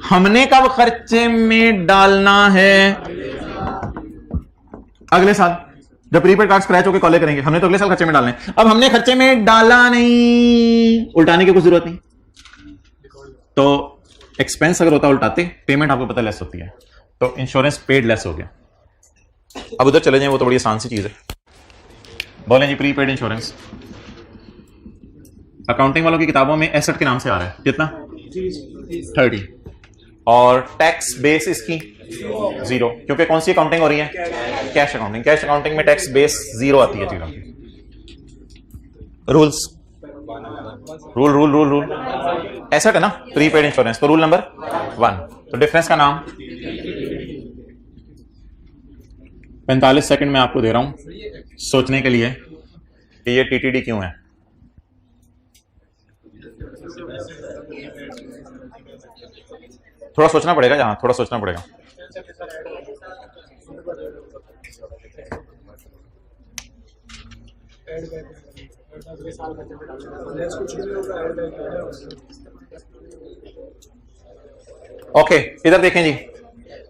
हमने कब खर्चे में डालना है? अगले साल, जब प्रीपेड कार्ड स्क्रैच होकर कॉलें करेंगे, हमने तो अगले साल खर्चे में डालना है। अब हमने खर्चे में डाला नहीं, उल्टाने की कुछ जरूरत नहीं। तो एक्सपेंस अगर होता उल्टाते, पेमेंट आपको पता लेस होती है, तो इंश्योरेंस पेड लेस हो गया। अब उधर चले जाएं, वो तो बड़ी आसान सी चीज है। बोलें जी प्रीपेड इंश्योरेंस अकाउंटिंग वालों की किताबों में एसेट के नाम से आ रहा है। कितना? 30। और टैक्स बेस इसकी 0, क्योंकि कौन सी अकाउंटिंग हो रही है? Cash accounting. कैश अकाउंटिंग में टैक्स बेस 0 आती है चीजों की। Rules, rule rule rule rule asset है ना प्रीपेड इंश्योरेंस, तो रूल नंबर 1। तो डिफरेंस का नाम 45 सेकंड में आपको दे रहा हूं सोचने के लिए कि ये टीटीडी क्यों है। थोड़ा सोचना पड़ेगा, जहां थोड़ा सोचना पड़ेगा। ओके, इधर देखें जी,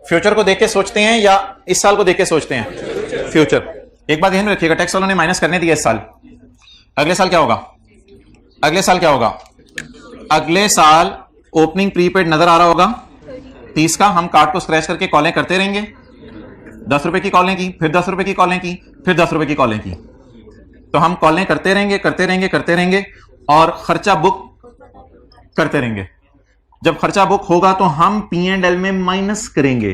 फ्यूचर को देख के सोचते हैं या इस साल को देख के सोचते हैं? फ्यूचर। एक बात ध्यान में रखिएगा, टैक्स वालों ने माइनस करने दिया इस साल, अगले साल क्या होगा? अगले साल क्या होगा? अगले साल ओपनिंग प्रीपेड नजर आ रहा होगा 30 का। हम कार्ड को स्क्रैच करके कॉलें करते रहेंगे, 10 रुपए की कॉलें की, फिर 10 रुपए की कॉलें की, फिर 10 रुपए की कॉलें की। तो हम कॉलें करते रहेंगे करते रहेंगे करते रहेंगे और खर्चा बुक करते रहेंगे। जब खर्चा बुक होगा तो हम P&L में माइनस करेंगे।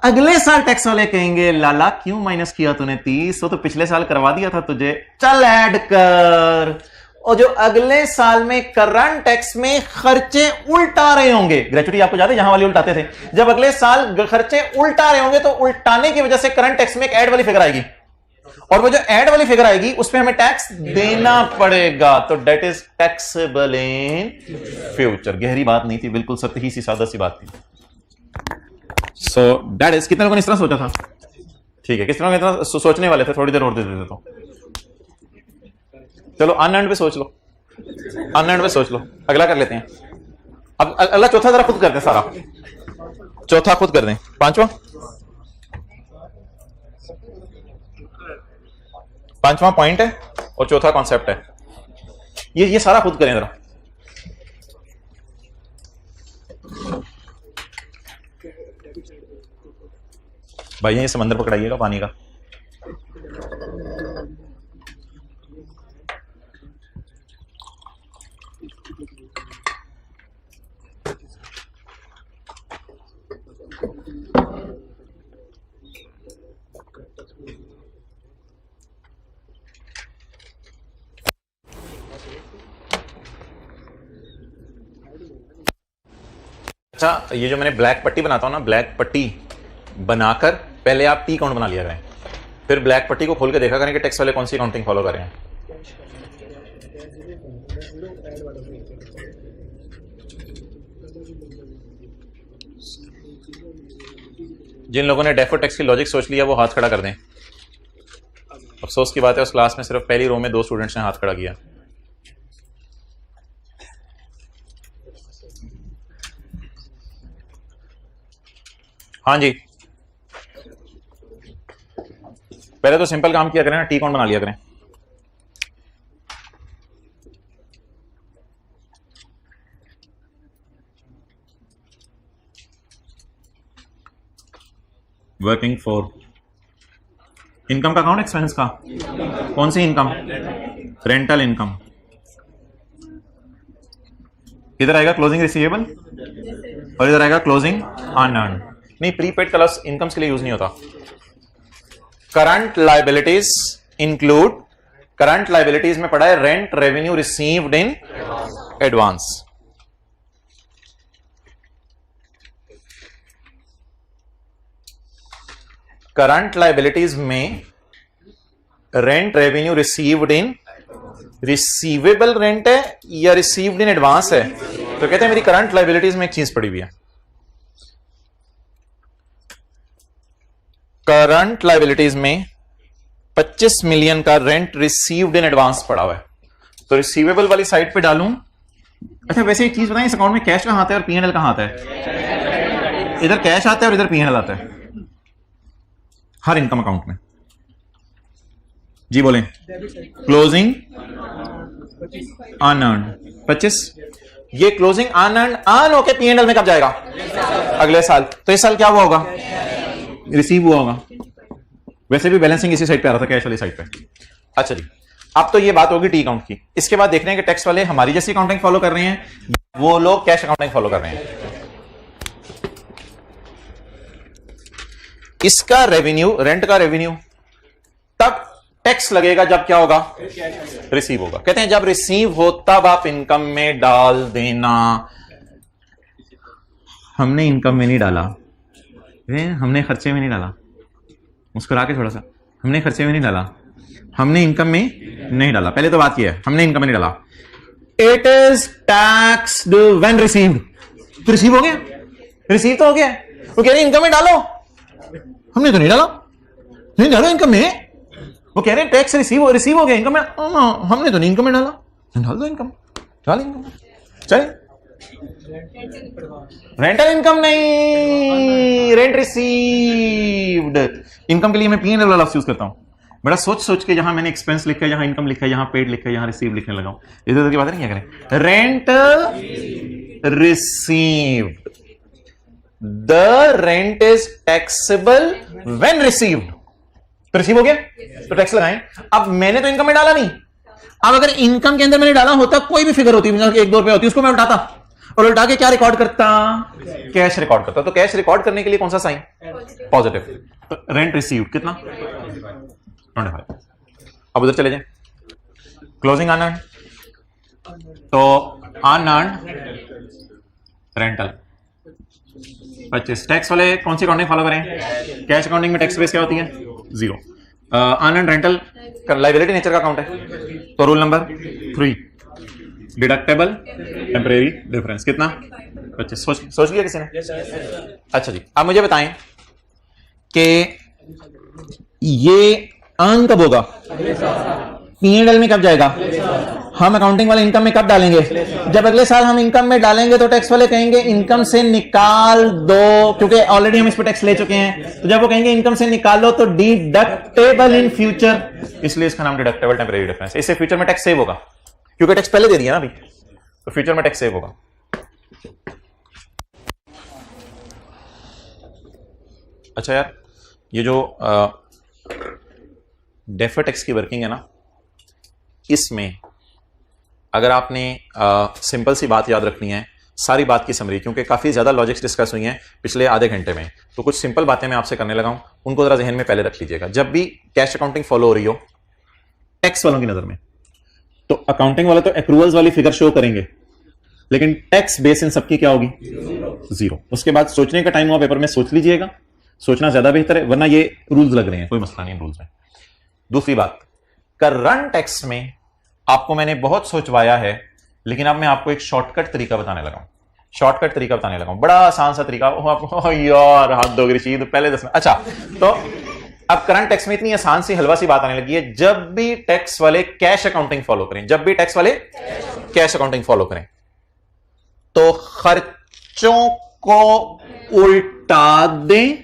अगले साल टैक्स वाले कहेंगे लाला क्यों माइनस किया तूने 30, वो तो पिछले साल करवा दिया था तुझे, चल ऐड कर। और जो अगले साल में करंट टैक्स में खर्चे उल्टा रहे होंगे, ग्रेचुटी आपको याद है जहां वाली उल्टाते थे, जब अगले साल खर्चे उल्टा रहे होंगे तो उल्टाने की वजह से करंट टैक्स में एक ऐड वाली फिगर आएगी, और वो जो ऐड वाली फिगर आएगी उस पर हमें टैक्स देना पड़ेगा, तो debt is taxable in future. गहरी बात नहीं थी, बिल्कुल सतही सी सादा सी बात थी। सो दैट इज, कितने लोगों ने इस तरह सोचा था? ठीक है, किस तरह इतना सोचने वाले थे? थोड़ी देर और दे देते तो चलो अनएंड पे सोच लो, अनएंड पे सोच लो, अगला कर लेते हैं। अब अगला चौथा जरा खुद कर दें, सारा चौथा खुद कर दें। पांचवा पॉइंट है और चौथा कॉन्सेप्ट है, ये सारा खुद करें जरा। भाई ये समंदर पकड़ाइएगा पानी का। अच्छा, ये जो मैंने ब्लैक पट्टी बनाता हूं ना, ब्लैक पट्टी बनाकर पहले आप टी काउंट बना लिया करें, फिर ब्लैक पट्टी को खोल के देखा करें कि टैक्स वाले कौन सी काउंटिंग फॉलो कर रहे हैं। जिन लोगों ने डेफो टैक्स की लॉजिक सोच लिया वो हाथ खड़ा कर दें। अफसोस की बात है उस क्लास में सिर्फ पहली रो में 2 स्टूडेंट्स ने हाथ खड़ा किया। हाँ जी, पहले तो सिंपल काम किया करें ना, टी काउंट बना लिया करें। वर्किंग फॉर इनकम का अकाउंट, एक्सपेंस का कौन सी इनकम? Rental income. इधर आएगा क्लोजिंग रिसीवेबल और इधर आएगा क्लोजिंग अनअर्न्ड। नहीं, प्रीपेड का लफ्ज इनकम्स के लिए यूज नहीं होता। Current liabilities include, current liabilities में पड़ा है rent revenue received in advance. Current liabilities में rent revenue received in, receivable rent है या रिसीव्ड इन एडवांस है? तो कहते हैं मेरी करंट लायबिलिटीज में एक चीज पड़ी हुई है, करंट लायबिलिटीज में 25 मिलियन का रेंट रिसीव्ड इन एडवांस पड़ा हुआ है, तो रिसीवेबल वाली साइड पे डालूं। अच्छा वैसे एक चीज बताएं, इस अकाउंट में कैश कहां आता है और पीएनएल कहां आता है? इधर कैश आता है और इधर पीएनएल आता है हर इनकम अकाउंट में। जी बोलें। क्लोजिंग अनअर्न्ड 25, ये क्लोजिंग अनअर्न्ड अर्न होके पीएनएल में कब जाएगा? अगले साल। तो इस साल क्या हुआ होगा? रिसीव हुआ होगा। वैसे भी बैलेंसिंग इसी साइड पे आ रहा था, कैश वाली साइड पे। अच्छा जी, अब तो ये बात होगी टी अकाउंट की। इसके बाद देखने हैं कि टैक्स वाले हमारी जैसी अकाउंटिंग फॉलो कर रहे हैं, वो लोग कैश अकाउंटिंग फॉलो कर रहे हैं। इसका रेवेन्यू, रेंट का रेवेन्यू तब टैक्स लगेगा जब क्या होगा? रिसीव होगा। कहते हैं जब रिसीव हो तब आप इनकम में डाल देना। हमने इनकम में नहीं डाला, हमने खर्चे में नहीं डाला, मुस्कुरा के थोड़ा सा, हमने खर्चे में नहीं डाला, हमने इनकम में नहीं डाला। पहले तो बात यह है हमने इनकम में नहीं डाला। It is taxed when received. तो रिसीव हो गया, रिसीव तो हो गया। वो कह रहे इनकम में डालो, हमने तो नहीं डाला, नहीं डालो इनकम में। वो कह रहे हैं टैक्स रिसीव हो गया, इनकम में हमने तो नहीं इनकम में डाला, डाल दो इनकम, डाल इनकम। चले रेंटल इनकम नहीं, रेंट रिसीव्ड। इनकम के लिए मैं पीएनएल वाला लफ्ज़ यूज करता हूं। बड़ा सोच सोच के जहां मैंने एक्सपेंस लिखा है, जहां इनकम लिखा है, जहां पेड लिखा है, जहां रिसीव लिखने लगा हूं। इधर उधर की बात नहीं क्या करें। Rent received, the rent is taxable when received. तो रिसीव हो गया तो टैक्स लगाएं। अब मैंने तो इनकम में डाला नहीं। अब अगर इनकम के अंदर मैंने डाला होता, कोई भी फिगर होती, 1-2 रुपए होती, उसको मैं उठाता। और उल्टा के क्या रिकॉर्ड करता, कैश रिकॉर्ड करता। तो कैश रिकॉर्ड करने के लिए कौन सा साइन, पॉजिटिव। तो रेंट रिसीव्ड कितना 25। अब उधर चले जाए, क्लोजिंग अनअर्न्ड, तो अनअर्न्ड रेंटल 25। टैक्स वाले कौन सी अकाउंटिंग फॉलो करें, कैश अकाउंटिंग में टैक्स बेस क्या होती है, 0। अनअर्न्ड रेंटल लाइबिलिटी नेचर का अकाउंट है, तो rule number 3 deductible temporary difference कितना 25। सोच लिया किसी ने? अच्छा जी, अब मुझे बताएं कि ये अर्न कब होगा, P&L में कब जाएगा, हम अकाउंटिंग वाले इनकम में कब डालेंगे, जब अगले साल हम इनकम में डालेंगे तो टैक्स वाले कहेंगे इनकम से निकाल दो, क्योंकि ऑलरेडी हम इस पर टैक्स ले चुके हैं। तो जब वो कहेंगे इनकम से निकालो तो डिडक्टेबल इन फ्यूचर, इसलिए इसका नाम डिडक्टेबल टेम्परेरी डिफरेंस। इससे फ्यूचर में टैक्स सेव होगा, क्योंकि टैक्स पहले दे दिया ना अभी, तो फ्यूचर में टैक्स सेव होगा। अच्छा यार, ये जो डेफर टैक्स की वर्किंग है ना, इसमें अगर आपने सिंपल सी बात याद रखनी है, सारी बात की समरी, क्योंकि काफी ज्यादा लॉजिक्स डिस्कस हुई हैं पिछले आधे घंटे में, तो कुछ सिंपल बातें मैं आपसे करने लगा हूं, उनको जरा जहन में पहले रख लीजिएगा। जब भी कैश अकाउंटिंग फॉलो हो रही हो टैक्स वालों की नजर में, तो अकाउंटिंग वाले तो एक्रूवल्स वाली फिगर शो करेंगे, लेकिन टैक्स बेस इन सबकी क्या होगी, 0। उसके बाद सोचने का टाइम हुआ पेपर में, सोच लीजिएगा, सोचना ज्यादा बेहतर है, वरना ये रूल्स लग रहे हैं, कोई मसला नहीं रूल्स में। दूसरी बात, करंट टैक्स में आपको मैंने बहुत सोचवाया है, लेकिन अब मैं आपको एक शॉर्टकट तरीका बताने लगा हूं, शॉर्टकट तरीका बताने लगा हूं, बड़ा आसान सा तरीका। यार हाथ दो गिरी पहले 10 मिनट। अच्छा, तो अब करंट टैक्स में इतनी आसान सी हलवा सी बात आने लगी है, जब भी टैक्स वाले कैश अकाउंटिंग फॉलो करें, जब भी टैक्स वाले कैश अकाउंटिंग फॉलो करें, तो खर्चों को उल्टा दें,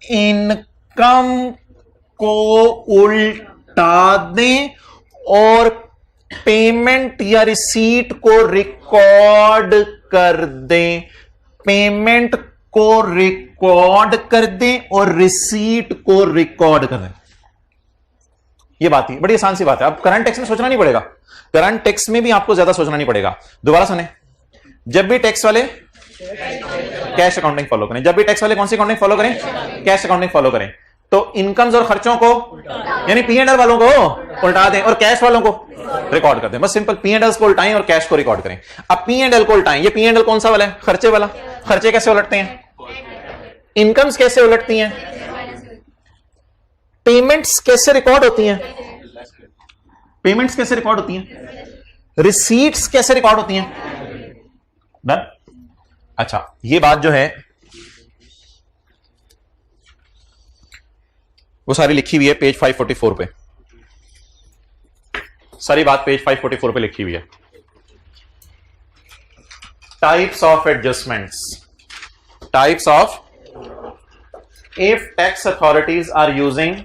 इनकम को उल्टा दें, और पेमेंट या रिसीट को रिकॉर्ड कर दें, पेमेंट को रिकॉर्ड कर दें और रिसीट को रिकॉर्ड कर दें। ये बात ही बड़ी आसान सी बात है। अब करंट टैक्स में सोचना नहीं पड़ेगा, करंट टैक्स में भी आपको ज्यादा सोचना नहीं पड़ेगा। दोबारा सुने, जब भी टैक्स वाले कैश अकाउंटिंग फॉलो करें, जब भी टैक्स वाले कौन सी अकाउंटिंग फॉलो करें, कैश अकाउंटिंग फॉलो करें, तो इनकम्स और खर्चों को, यानी P&L वालों को उल्टा दें और कैश वालों को रिकॉर्ड कर दें। बस सिंपल, P&L को उल्टाएं और कैश को रिकॉर्ड करें। अब P&L को उल्टाएं, ये P&L कौन सा वाला है, खर्चे वाला। खर्चे कैसे उलटते हैं, इनकम्स कैसे उलटती हैं, पेमेंट्स कैसे रिकॉर्ड होती हैं, पेमेंट्स कैसे रिकॉर्ड होती हैं, रिसीट्स कैसे रिकॉर्ड होती हैं। डन। अच्छा, ये बात जो है वो सारी लिखी हुई है पेज 544 पे, सारी बात पेज 544 पे लिखी हुई है। Types of adjustments, types of, if tax authorities are using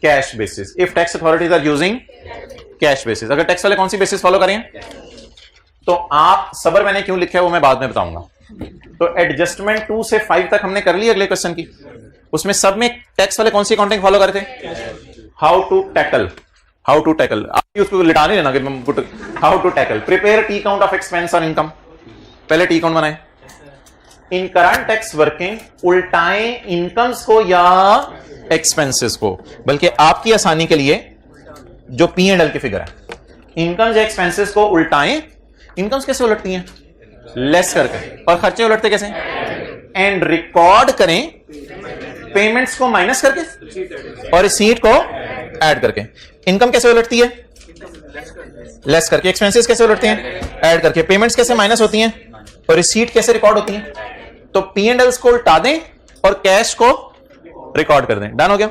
cash basis, if tax authorities are using cash basis. अगर टैक्स वाले कौन सी बेसिस फॉलो करें, तो आप सबर मैंने क्यों लिखा है वो मैं बाद में बताऊंगा। तो एडजस्टमेंट 2 से 5 तक हमने कर ली अगले क्वेश्चन की, उसमें सब में टैक्स वाले कौन सी अकाउंटिंग फॉलो करते थे, how to tackle, how to tackle. आप उसको लिटा नहीं लेना, how to tackle, prepare T count of expense और इनकम, पहले टी काउंट बनाए। इन करंट टैक्स वर्किंग उल्टाएं इनकम्स को या एक्सपेंसेस को, बल्कि आपकी आसानी के लिए जो P&L की फिगर है, इनकम्स या एक्सपेंसेस को उल्टाएं। इनकम्स कैसे उलटती हैं, लेस करके, और खर्चे उलटते कैसे, एंड रिकॉर्ड करें पेमेंट्स को माइनस करके और रिसीट को ऐड करके। इनकम कैसे उलटती है, लेस करके। एक्सपेंसेस कैसे उलटते हैं, ऐड करके। पेमेंट्स कैसे माइनस होती हैं और रिसीट कैसे रिकॉर्ड होती हैं। तो P&Ls को उल्टा दें और कैश को रिकॉर्ड कर दें। डन हो गया।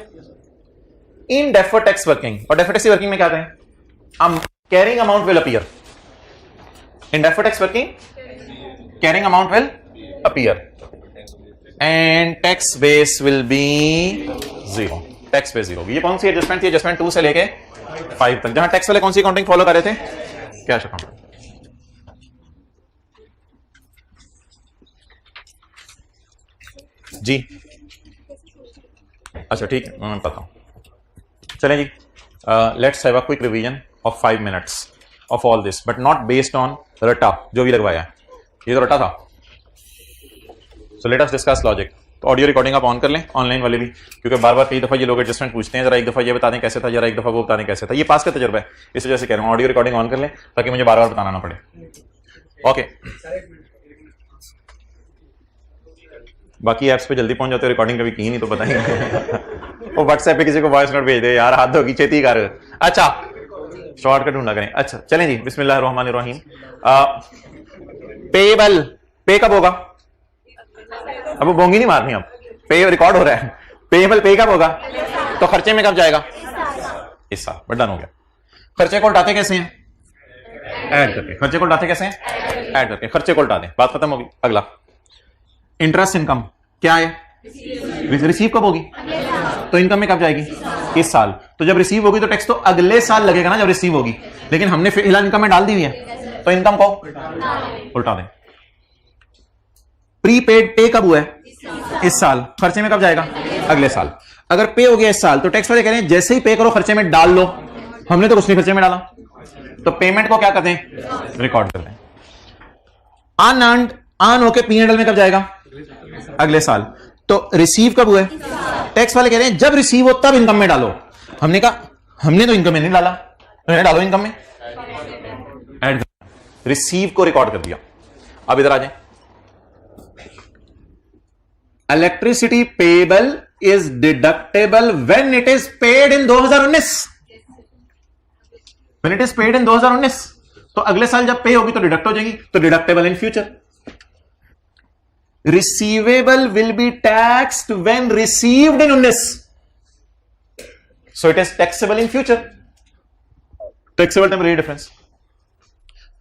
इन डेफर टैक्स वर्किंग, और डेफर टैक्स वर्किंग में क्या करें, carrying amount will appear. In defer tax working carrying amount will appear and tax base will B 0, tax base 0। ये कौन सी एडजस्टमेंट थी, एडजस्टमेंट 2 से लेके 5 तक, जहां टैक्स वाले कौन सी अकाउंटिंग फॉलो कर रहे थे, कैश अकाउंटिंग। जी अच्छा ठीक है, मैं पता हूं। चलें जी, let's have a quick revision of 5 minutes of all this, but not based on रट्टा जो भी लगवाया है, ये तो रट्टा था। So let us discuss logic. तो ऑडियो रिकॉर्डिंग आप ऑन कर लें, ऑनलाइन वाले भी, क्योंकि बार बार कई दफा ये लोग एडजस्टमेंट पूछते हैं, जरा एक दफा ये बता दें कैसे था, जरा एक दफा वो बता दें कैसे था। ये पास का तजुर्बा है, इस वजह से कह रहा हूँ ऑडियो रिकॉर्डिंग ऑन कर लें ताकि मुझे बार बार बताना ना पड़े। ओके, बाकी ऐप्स पे जल्दी पहुंच जाते हो, रिकॉर्डिंग कभी की नहीं तो बताएंगे। वो व्हाट्सएप पे किसी को वॉइस नोट भेज दे, यार हाथ धो की छेती कर। अच्छा, शॉर्टकट ढूंढा करें। अच्छा चलें जी, बिस्मिल्लाहिर्रहमानिर्रहीम। पेबल, पे कब होगा? अब वो बोंगी नहीं मारनी, अब पे रिकॉर्ड हो रहा है। पेबल पे कब होगा? तो खर्चे में कब जाएगा? इस साल। बट डन हो गया। खर्चे को उल्टाते कैसे हैं? ऐड करके। खर्चे को उल्टाते कैसे हैं? ऐड करके। खर्चे को उल्टा दें, बात खत्म होगी। अगला इंटरेस्ट इनकम क्या है? रिसीव कब होगी? तो इनकम में कब जाएगी? इस साल। तो जब रिसीव होगी तो टैक्स तो अगले साल लगेगा ना, जब रिसीव होगी। लेकिन हमने फिलहाल इनकम में डाल दी हुई है, तो इनकम को उल्टा दें। प्रीपेड पे कब हुआ है? इस साल। खर्चे में कब जाएगा? अगले साल। अगर पे हो गया इस साल तो टैक्स वाले कह रहे हैं जैसे ही पे करो खर्चे में डाल लो। हमने तो कुछ नहीं खर्चे में डाला, तो पेमेंट को क्या करते हैं? रिकॉर्ड करते हैं। अनअर्न्ड ऑन होके P&L में कब जाएगा? अगले साल। तो रिसीव कब हुआ है? टैक्स वाले कह रहे हैं जब रिसीव हो तब इनकम में डालो। हमने कहा हमने तो इनकम में नहीं डाला, तो डालो इनकम में। ऐड रिसीव को रिकॉर्ड कर दिया। अब इधर आ जाए। Electricity payable is deductible when it is paid in 2019। When it is paid in 2019, तो अगले साल जब पे होगी तो डिडक्ट हो जाएगी, तो deductible in future. Receivable will be taxed when received in 19, so it is taxable in future. Taxable temporary difference.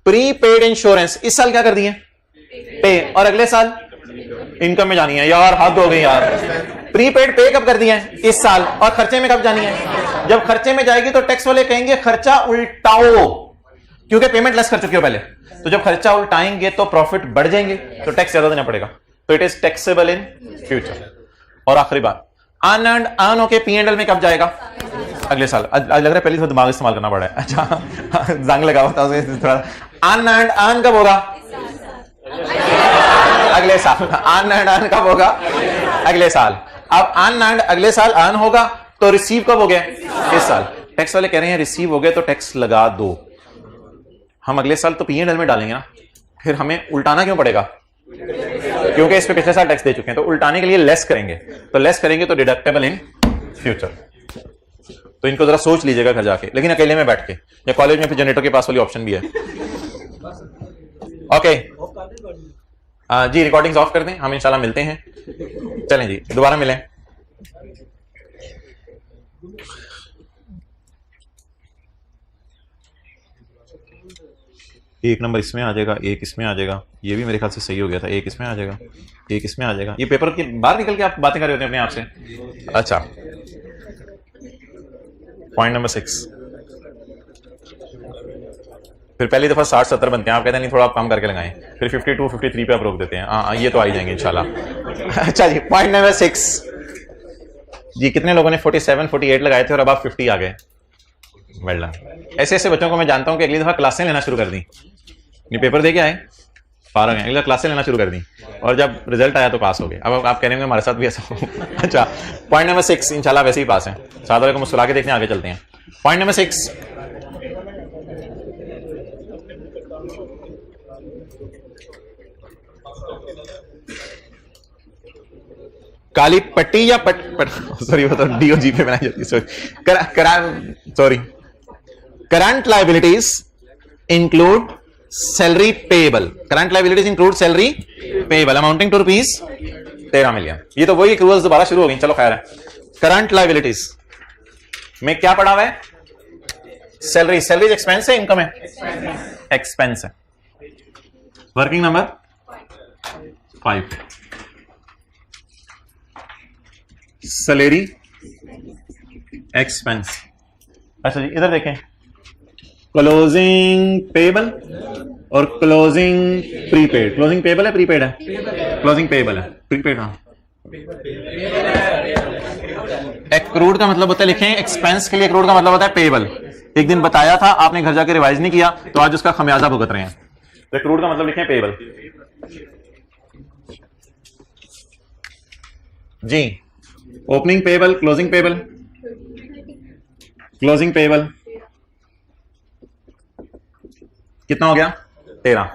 Prepaid insurance इस साल क्या कर दिए? पे, और अगले साल इनकम में जानी है। यार हाथ धो गए यार। प्रीपेड पे कब कर दिए? इस साल। और खर्चे में कब जानी है? जब खर्चे में जाएगी तो टैक्स वाले कहेंगे खर्चा उल्टाओ, क्योंकि पेमेंट लेस कर चुके हो पहले। तो जब खर्चा उल्टाएंगे तो प्रॉफिट बढ़ जाएंगे, तो टैक्स ज्यादा देना पड़ेगा। तो it is taxable in future. और आखिरी बात, अनअर्न्ड अर्न होके P&L में कब जाएगा? अगले साल। आज लग रहा है पहले से दिमाग इस्तेमाल करना पड़ा है। अच्छा जंग लगा हुआ था थोड़ा। अनअर्न्ड अर्न कब होगा? अगले साल। अनअर्न्ड अर्न कब होगा? अगले साल। अब अनअर्न्ड अगले साल अर्न होगा, तो रिसीव कब हो गया? इस साल। टैक्स वाले कह रहे हैं रिसीव हो गए तो टैक्स लगा दो। हम अगले साल तो P&L में डालेंगे ना, फिर हमें उल्टाना क्यों पड़ेगा? क्योंकि इस पे पिछले साल टैक्स दे चुके हैं, तो उल्टाने के लिए लेस करेंगे। तो लेस करेंगे तो डिडक्टेबल इन फ्यूचर। तो इनको जरा सोच लीजिएगा घर जाके, लेकिन अकेले में बैठ के, या कॉलेज में फिर जनरेटर के पास वाली ऑप्शन भी है। ओके जी, रिकॉर्डिंग्स ऑफ कर दें, हम इंशाल्लाह मिलते हैं। चलें जी, दोबारा मिलें। एक नंबर इसमें आ जाएगा, एक इसमें आ जाएगा। ये भी मेरे ख्याल से सही हो गया था। एक इसमें आ जाएगा, एक इसमें आ जाएगा। ये पेपर के बाहर निकल के आप बातें कर रहे होते हैं अपने आप से। अच्छा, पॉइंट नंबर 6। फिर पहली दफा 60-70 बनते हैं, आप कहते हैं नहीं थोड़ा आप कम करके लगाएं, फिर 52-53 पे आप रोक देते हैं। हाँ ये तो आ ही जाएंगे इंशाल्लाह। अच्छा जी, पॉइंट नंबर 6 जी। कितने लोगों ने 47-48 लगाए थे और अब आप 50 आ गए? Well done. ऐसे ऐसे बच्चों को मैं जानता हूं कि अगली दफा क्लासें लेना शुरू कर दी। ये पेपर दे के आए, फारग हैं, अगला क्लासें लेना शुरू कर दी, और जब रिजल्ट आया तो पास हो गए। अब आप कह रहे हैं हमारे साथ भी ऐसा हो। अच्छा, पॉइंट नंबर 6 इंशाल्लाह वैसे ही पास है। साथ वाले को मुस्कुरा के देखने, आगे चलते हैं। पॉइंट नंबर 6, काली पट्टी या सॉरी वो तो DOG पे बनाई जाती है। Sorry, current liabilities include salary payable. Current liabilities include salary payable amounting to ₹13 million. ये तो वही एक्रूअल्स दोबारा शुरू हो गई, चलो खैर है। करंट लायबिलिटीज में क्या पड़ा हुआ है? सैलरी। सैलरी एक्सपेंस है, इनकम है? एक्सपेंस है। Working number 5, salary expense. अच्छा जी, इधर देखें, क्लोजिंग पेबल और क्लोजिंग प्रीपेड। क्लोजिंग पेबल है, प्रीपेड है? क्लोजिंग पेबल है, प्रीपेड। हाँ, एक्रूड का मतलब होता है, लिखें एक्सपेंस के लिए एक्रूड का मतलब होता है पेबल। एक दिन बताया था, आपने घर जाकर रिवाइज नहीं किया, तो आज उसका खमियाजा भुगत रहे हैं। रिक्रूट का मतलब लिखें पेबल जी। Opening payable, closing payable, closing payable कितना हो गया 13।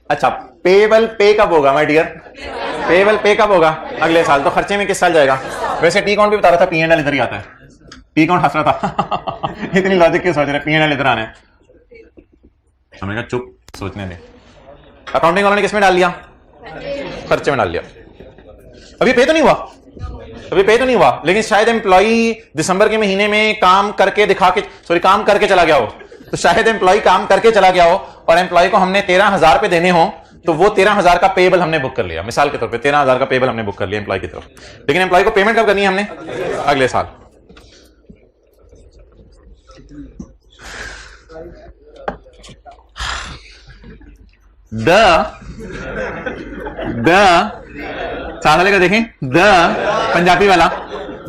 अच्छा पेबल पे कब होगा माय डियर? पेबल पे कब होगा? अगले साल। तो खर्चे में किस साल जाएगा? वैसे टी काउंट भी बता रहा था, पी एंड एल इधर ही आता है। टी काउंट हंस रहा था इतनी लॉजिक क्यों सोच रहे? पी एंड एल इधर आना है। हमने कहा चुप, सोचने दे। अकाउंटिंग वालों ने किस में डाल लिया? खर्चे में डाल लिया। अभी पे तो नहीं हुआ, अभी पे तो नहीं हुआ, लेकिन शायद एम्प्लॉई दिसंबर के महीने में काम करके दिखा के, सॉरी काम करके चला गया हो, तो शायद एम्प्लॉई काम करके चला गया हो और एम्प्लॉई को हमने 13,000 पे देने हो, तो वो 13,000 का पेबल हमने बुक कर लिया। मिसाल के तौर पे 13,000 का पेबल हमने बुक कर लिया एम्प्लॉय की तरफ, लेकिन एम्प्लॉय को पेमेंट कब करनी है हमने? अगले साल। द साथ वाले का देखें, द पंजाबी वाला,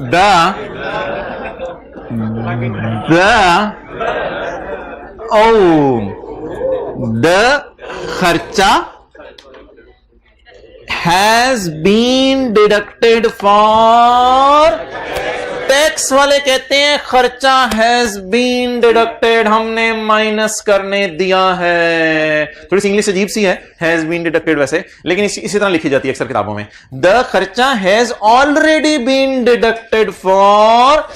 the kharcha has been deducted for, tax वाले कहते हैं खर्चा हैज बीन डिडक्टेड, हमने माइनस करने दिया है। थोड़ी सी इंग्लिश अजीब सी है, हैज बीन डिडक्टेड वैसे, लेकिन इसी तरह लिखी जाती है अक्सर किताबों में। The kharcha has already been deducted for,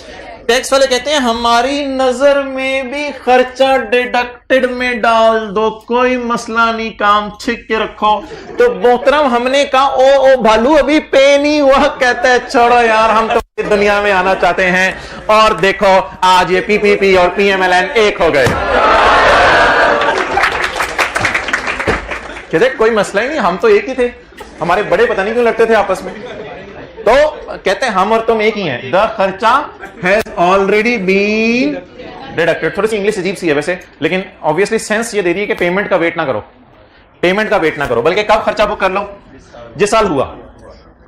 tax वाले कहते हैं हमारी नजर में भी खर्चा डिडक्टेड में डाल दो, कोई मसला नहीं, काम ठीक के रखो। तो मोहतरम हमने कहा ओ भालू अभी पे नहीं हुआ, कहता है छोड़ो यार हम तो दुनिया में आना चाहते हैं, और देखो आज ये पीपीपी और पीएमएलएन एक हो गए। कहते कोई मसला ही नहीं, हम तो एक ही थे, हमारे बड़े पता नहीं क्यों लड़ते थे आपस में। तो कहते हैं हम और तुम एक ही हैं। The kharcha has already been deducted. थोड़ी सी इंग्लिश अजीब सी है वैसे, लेकिन ऑब्वियसली सेंस ये दे रही है कि पेमेंट का वेट ना करो, पेमेंट का वेट ना करो, बल्कि कब खर्चा बुक कर लो? जिस साल हुआ।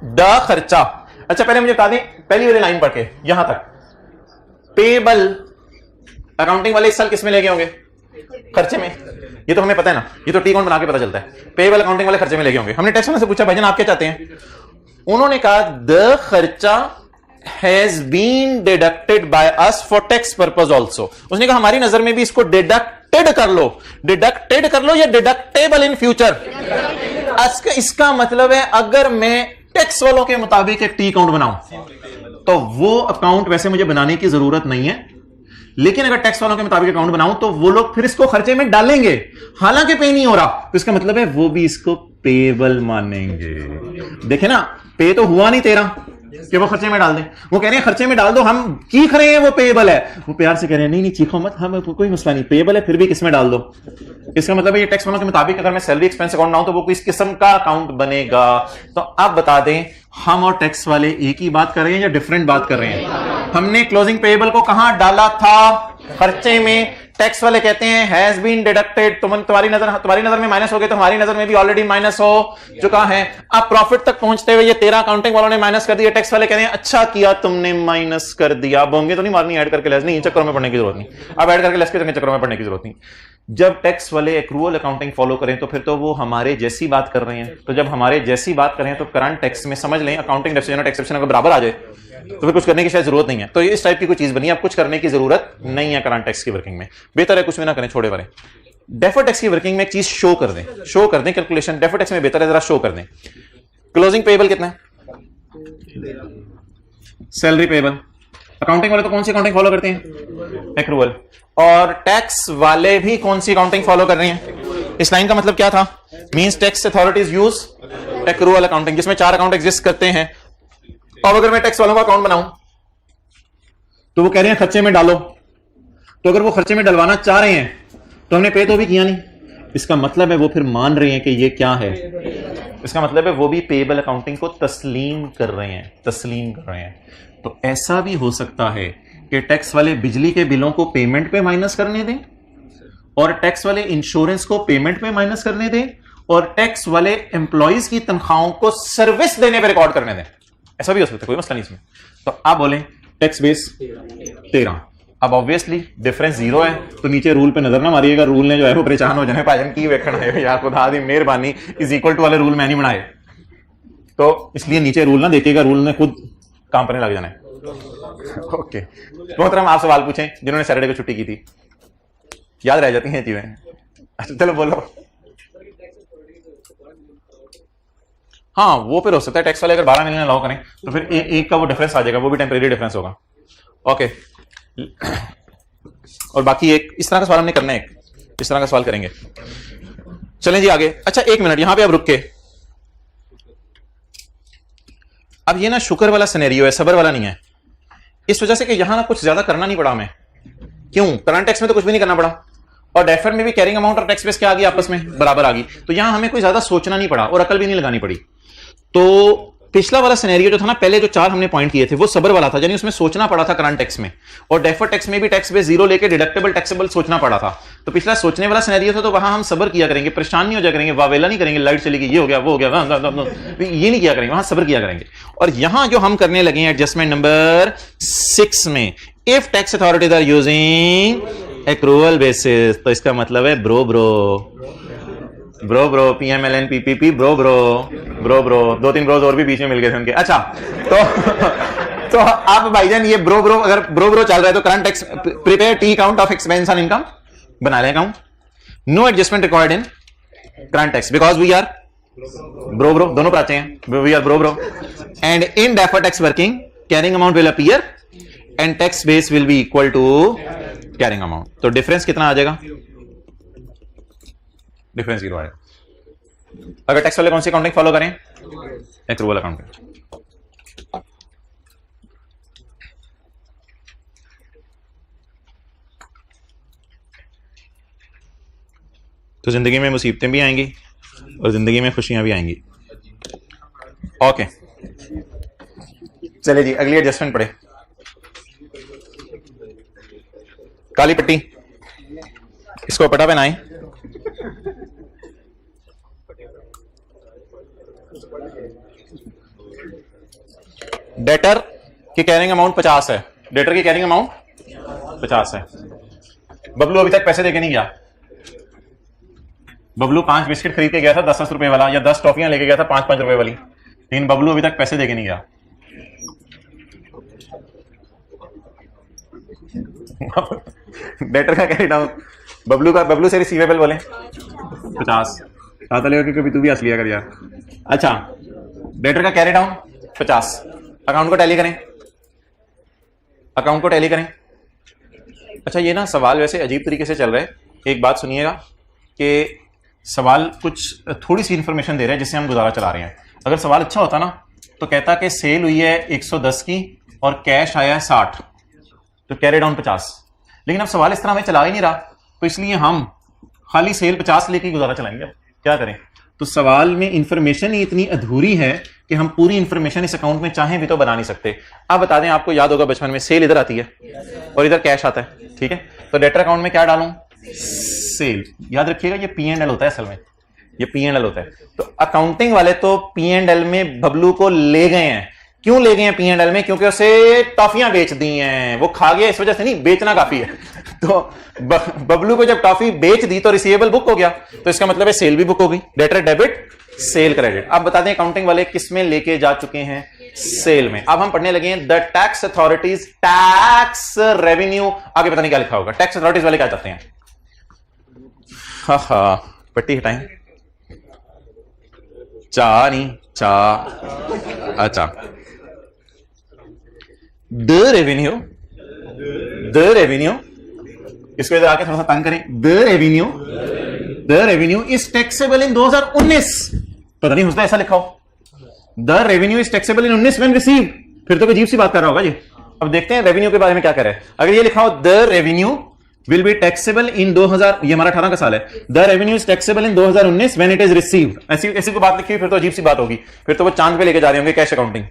द खर्चा। अच्छा पहले मुझे बता दें, पहली वाली लाइन पढ़ के यहां तक, पेबल अकाउंटिंग वाले इस साल किस में ले गए होंगे? खर्चे में। ये तो हमें पता है ना, ये तो टी अकाउंट बना के पता चलता है। पेबल अकाउंटिंग वाले खर्चे में ले गए होंगे। हमने टैक्स वाले से पूछा भाईजान आप क्या चाहते हैं? उन्होंने कहा the kharcha has been deducted by us for tax purpose also. उसने कहा हमारी नजर में भी इसको डिडक्टेड कर लो, डिडक्टेड कर लो या डिडक्टेबल इन फ्यूचर। इसका मतलब है अगर मैं टैक्स वालों के मुताबिक एक टी अकाउंट बनाऊं तो वो अकाउंट वैसे मुझे बनाने की जरूरत नहीं है, लेकिन अगर टैक्स वालों के मुताबिक अकाउंट बनाऊं तो वो लोग फिर इसको खर्चे में डालेंगे, हालांकि पे नहीं हो रहा, तो इसका मतलब है वो भी इसको पेबल मानेंगे। देखे ना, पे तो हुआ नहीं तेरा कि वो खर्चे में डाल दें। वो कह रहे हैं खर्चे में डाल दो, हम चीख रहे हैं वो पेबल है, वो प्यार से कह रहे हैं नहीं नहीं चीखो मत, हम कोई मसला नहीं, पेबल है फिर भी किसमें डाल दो। इसका मतलब है ये टैक्स वालों के मुताबिक अगर मैं सैलरी एक्सपेंस अकाउंट बनाऊं तो वो किस किस्म का अकाउंट बनेगा। तो अब बता दें हम और टैक्स वाले एक ही बात कर रहे हैं या डिफरेंट बात कर रहे हैं? हमने क्लोजिंग पेबल को कहां डाला था? खर्चे में। टैक्स वाले कहते हैं हैज बीन डिडक्टेड, तुम्हारी नजर में माइनस हो गए तो हमारी नजर में भी ऑलरेडी माइनस हो चुका है। अब प्रॉफिट तक पहुंचते हुए ये 13 अकाउंटिंग वालों ने माइनस कर दिया, टैक्स वाले कहते हैं अच्छा किया तुमने माइनस कर दिया। बोंगे तो नहीं मारनी ऐड करके लेस, नहीं चक्करों में पड़ने की जरूरत नहीं, अब ऐड करके लेस के चक्करों में पड़ने की जरूरत नहीं। जब टैक्स वाले एक्रूअल अकाउंटिंग फॉलो करें तो फिर तो वो हमारे जैसी बात कर रहे हैं। तो जब हमारे जैसी बात करें तो करंट टैक्स में समझ लें अकाउंटिंग डेफिनेशन और एक्सेप्शन अगर बराबर आ जाए तो फिर कुछ करने की शायद जरूरत नहीं है। तो इस टाइप की कोई चीज बनी, अब कुछ करने की जरूरत नहीं है करंट टैक्स की वर्किंग में। बेहतर है कुछ भी ना करें, छोड़े वाले। डेफर्ड टैक्स की वर्किंग में एक चीज शो कर दें कैलकुलेशन। डेफर्ड टैक्स में बेहतर है जरा शो कर दें। क्लोजिंग पेबल कितना है? Salary payable. अकाउंटिंग वाले तो कौन सी अकाउंटिंग फॉलो करते हैं? एक्रूअल। और टैक्स वाले भी कौन सी अकाउंटिंग फॉलो कर रहे हैं? इस लाइन का मतलब क्या था? Means tax authorities use accrual accounting, जिसमें 4 अकाउंट एग्जिस्ट करते हैं। अब अगर मैं टैक्स वालों का अकाउंट बनाऊं तो वो कह रहे हैं खर्चे में डालो, तो अगर वो खर्चे में डलवाना चाह रहे हैं तो हमने पे तो भी किया नहीं, इसका मतलब है वो फिर मान रहे हैं कि ये क्या है। इसका मतलब है वो भी पेबल अकाउंटिंग को तस्लीम कर रहे हैं। तो ऐसा भी हो सकता है कि टैक्स वाले बिजली के बिलों को पेमेंट पे माइनस करने दें, और टैक्स वाले इंश्योरेंस को पेमेंट पे माइनस करने दें, और टैक्स वाले एम्प्लॉइज की तनख्वाहों को सर्विस देने पे रिकॉर्ड करने दें। ऐसा भी हो सकता है, कोई मसला नहीं इसमें। तो आप बोले टैक्स बेस 13। अब ऑब्वियसली डिफरेंस 0 है, तो नीचे रूल पे नजर ना मारिएगा, रूल ने जो है वो परेशान हो जाए, भाईजान की वेखण है यार, खुदा दी मेहरबानी, इज इक्वल टू वाले रूल मैं नहीं बनाए, तो इसलिए नीचे रूल ना देखिएगा, रूल ने खुद काम करने लग जाना है। ओके, मोहतरम आप सवाल पूछें जिन्होंने सैटरडे को छुट्टी की थी, याद रह जाती हैं चीजें। अच्छा चलो बोलो। हाँ वो फिर हो सकता है टैक्स वाले अगर 12 महीने अलाउ करें तो फिर एक का वो डिफरेंस आ जाएगा, वो भी टेम्परेरी डिफरेंस होगा। ओके, और बाकी एक इस तरह का सवाल हमने करना है, एक इस तरह का सवाल करेंगे। चलें जी आगे। अच्छा 1 मिनट यहां पे अब रुक के, अब ये ना शुक्र वाला सिनेरियो है, सबर वाला नहीं है, इस वजह से कि यहां ना कुछ ज्यादा करना नहीं पड़ा हमें। क्यों? करंट टैक्स में तो कुछ भी नहीं करना पड़ा, और डेफर्ड में भी कैरिंग अमाउंट और टैक्स बेस क्या आ गई, आपस में बराबर आ गई, तो यहां हमें कोई ज्यादा सोचना नहीं पड़ा और अकल भी नहीं लगानी पड़ी। तो पिछला वाला सिनेरियो जो था ना, पहले जो 4 हमने पॉइंट किए थे वो सबर वाला था, यानी उसमें सोचना पड़ा था करंट टैक्स में, और डेफर्ड टैक्स में भी टैक्स बेस 0 लेके डिडक्टेबल टैक्सेबल सोचना पड़ा था। तो पिछला सोचने वाला सिनेरियो था, तो वहां हम सबर किया करेंगे, परेशान नहीं हो जाया करेंगे, वावेला नहीं करेंगे, लाइट चली गई, ये हो गया वो हो गया, ये नहीं किया करेंगे, वहां सबर किया करेंगे। और यहां जो हम करने लगे हैं एडजस्टमेंट नंबर 6 में, if tax authorities are using accrual basis, तो इसका मतलब है bro PMLN PPP bro 2-3 bros और भी बीच में मिल गए थे उनके। अच्छा तो आप भाईजान ये ब्रो अगर ब्रो चल रहा है तो current tax prepare T account of expense on income बना लें account, no adjustment required in current tax because we are bro दोनों पर आते हैं, we are bro and in deferred tax working carrying amount will appear and tax base will be equal to carrying amount. तो difference कितना आ जाएगा? Difference 0 आएगा। अगर टैक्स वाले कौन सी अकाउंटिंग फॉलो करें? Accrual accounting. तो जिंदगी में मुसीबतें भी आएंगी और जिंदगी में खुशियां भी आएंगी। ओके चले जी अगली एडजस्टमेंट पढ़े। काली पट्टी, इसको पटा पहनाएं। डेटर की कैरिंग अमाउंट 50 है, डेटर की कैरिंग अमाउंट 50 है। बबलू अभी तक पैसे देके नहीं गया। बबलू 5 बिस्किट खरीद के गया था 10 रुपए वाला, या 10 टॉफियां लेके गया था 5-5 रुपए वाली, लेकिन बबलू अभी तक पैसे देके नहीं गया। डेटर का कैरी डाउन, बबलू से रिसीवेबल बोले 50, आता लेगा क्योंकि तू भी हंस लिया कर यार। अच्छा डेटर का कैरी डाउन 50, अकाउंट को टैली करें, अकाउंट को टैली करें। अच्छा ये ना सवाल वैसे अजीब तरीके से चल रहा है, एक बात सुनिएगा कि सवाल कुछ थोड़ी सी इंफॉर्मेशन दे रहा है जिससे हम गुजारा चला रहे हैं। अगर सवाल अच्छा होता ना तो कहता कि सेल हुई है 110 की और कैश आया है 60, तो कैरी डाउन 50, लेकिन अब सवाल इस तरह हमें चला ही नहीं रहा, तो इसलिए हम खाली सेल 50 लेके गुजारा चलाएंगे। क्या करें? तो सवाल में इंफॉर्मेशन ही इतनी अधूरी है कि हम पूरी इंफॉर्मेशन इस अकाउंट में चाहें भी तो बना नहीं सकते। आप बता दें, आपको याद होगा बचपन में सेल इधर आती है और इधर कैश आता है, ठीक है, तो डेटर अकाउंट में क्या डालूं? सेल। याद रखिएगा ये P&L होता है, असल में ये P&L होता है। तो अकाउंटिंग वाले तो P&L में बबलू को ले गए हैं। क्यों ले गए हैं P&L में? क्योंकि उसे टॉफियां बेच दी हैं, वो खा गया, इस वजह से नहीं, बेचना काफी है। तो बबलू को जब टॉफी बेच दी तो रिसीवेबल बुक हो गया, तो इसका मतलब है सेल भी बुक हो गई। Debtor debit, cell credit. अब बता दें अकाउंटिंग वाले किस में लेके जा चुके हैं? सेल में। अब हम पढ़ने लगे हैं the tax authorities tax revenue, आगे पता नहीं क्या लिखा होगा। टैक्स अथॉरिटीज वाले क्या चाहते हैं? हा पट्टी हटाएं, चा नहीं चा, अच्छा द रेवेन्यू, इसको इधर आके थोड़ा सा तंग करें। द रेवेन्यू इज टैक्सेबल इन 2019, पता नहीं हो सकता ऐसा लिखा हो, the revenue is taxable in 19 when received, फिर तो अजीब सी बात कर रहा होगा ये। अब देखते हैं रेवेन्यू के बारे में क्या कह रहा है। अगर ये लिखा हो the revenue will be taxable in 2000, ये हमारा 18 का साल है, the revenue is taxable in 2019 when it is received, ऐसी कोई बात लिखी हुई फिर तो अजीब सी बात होगी, फिर तो वो चांद पे लेके जा रहे होंगे cash accounting.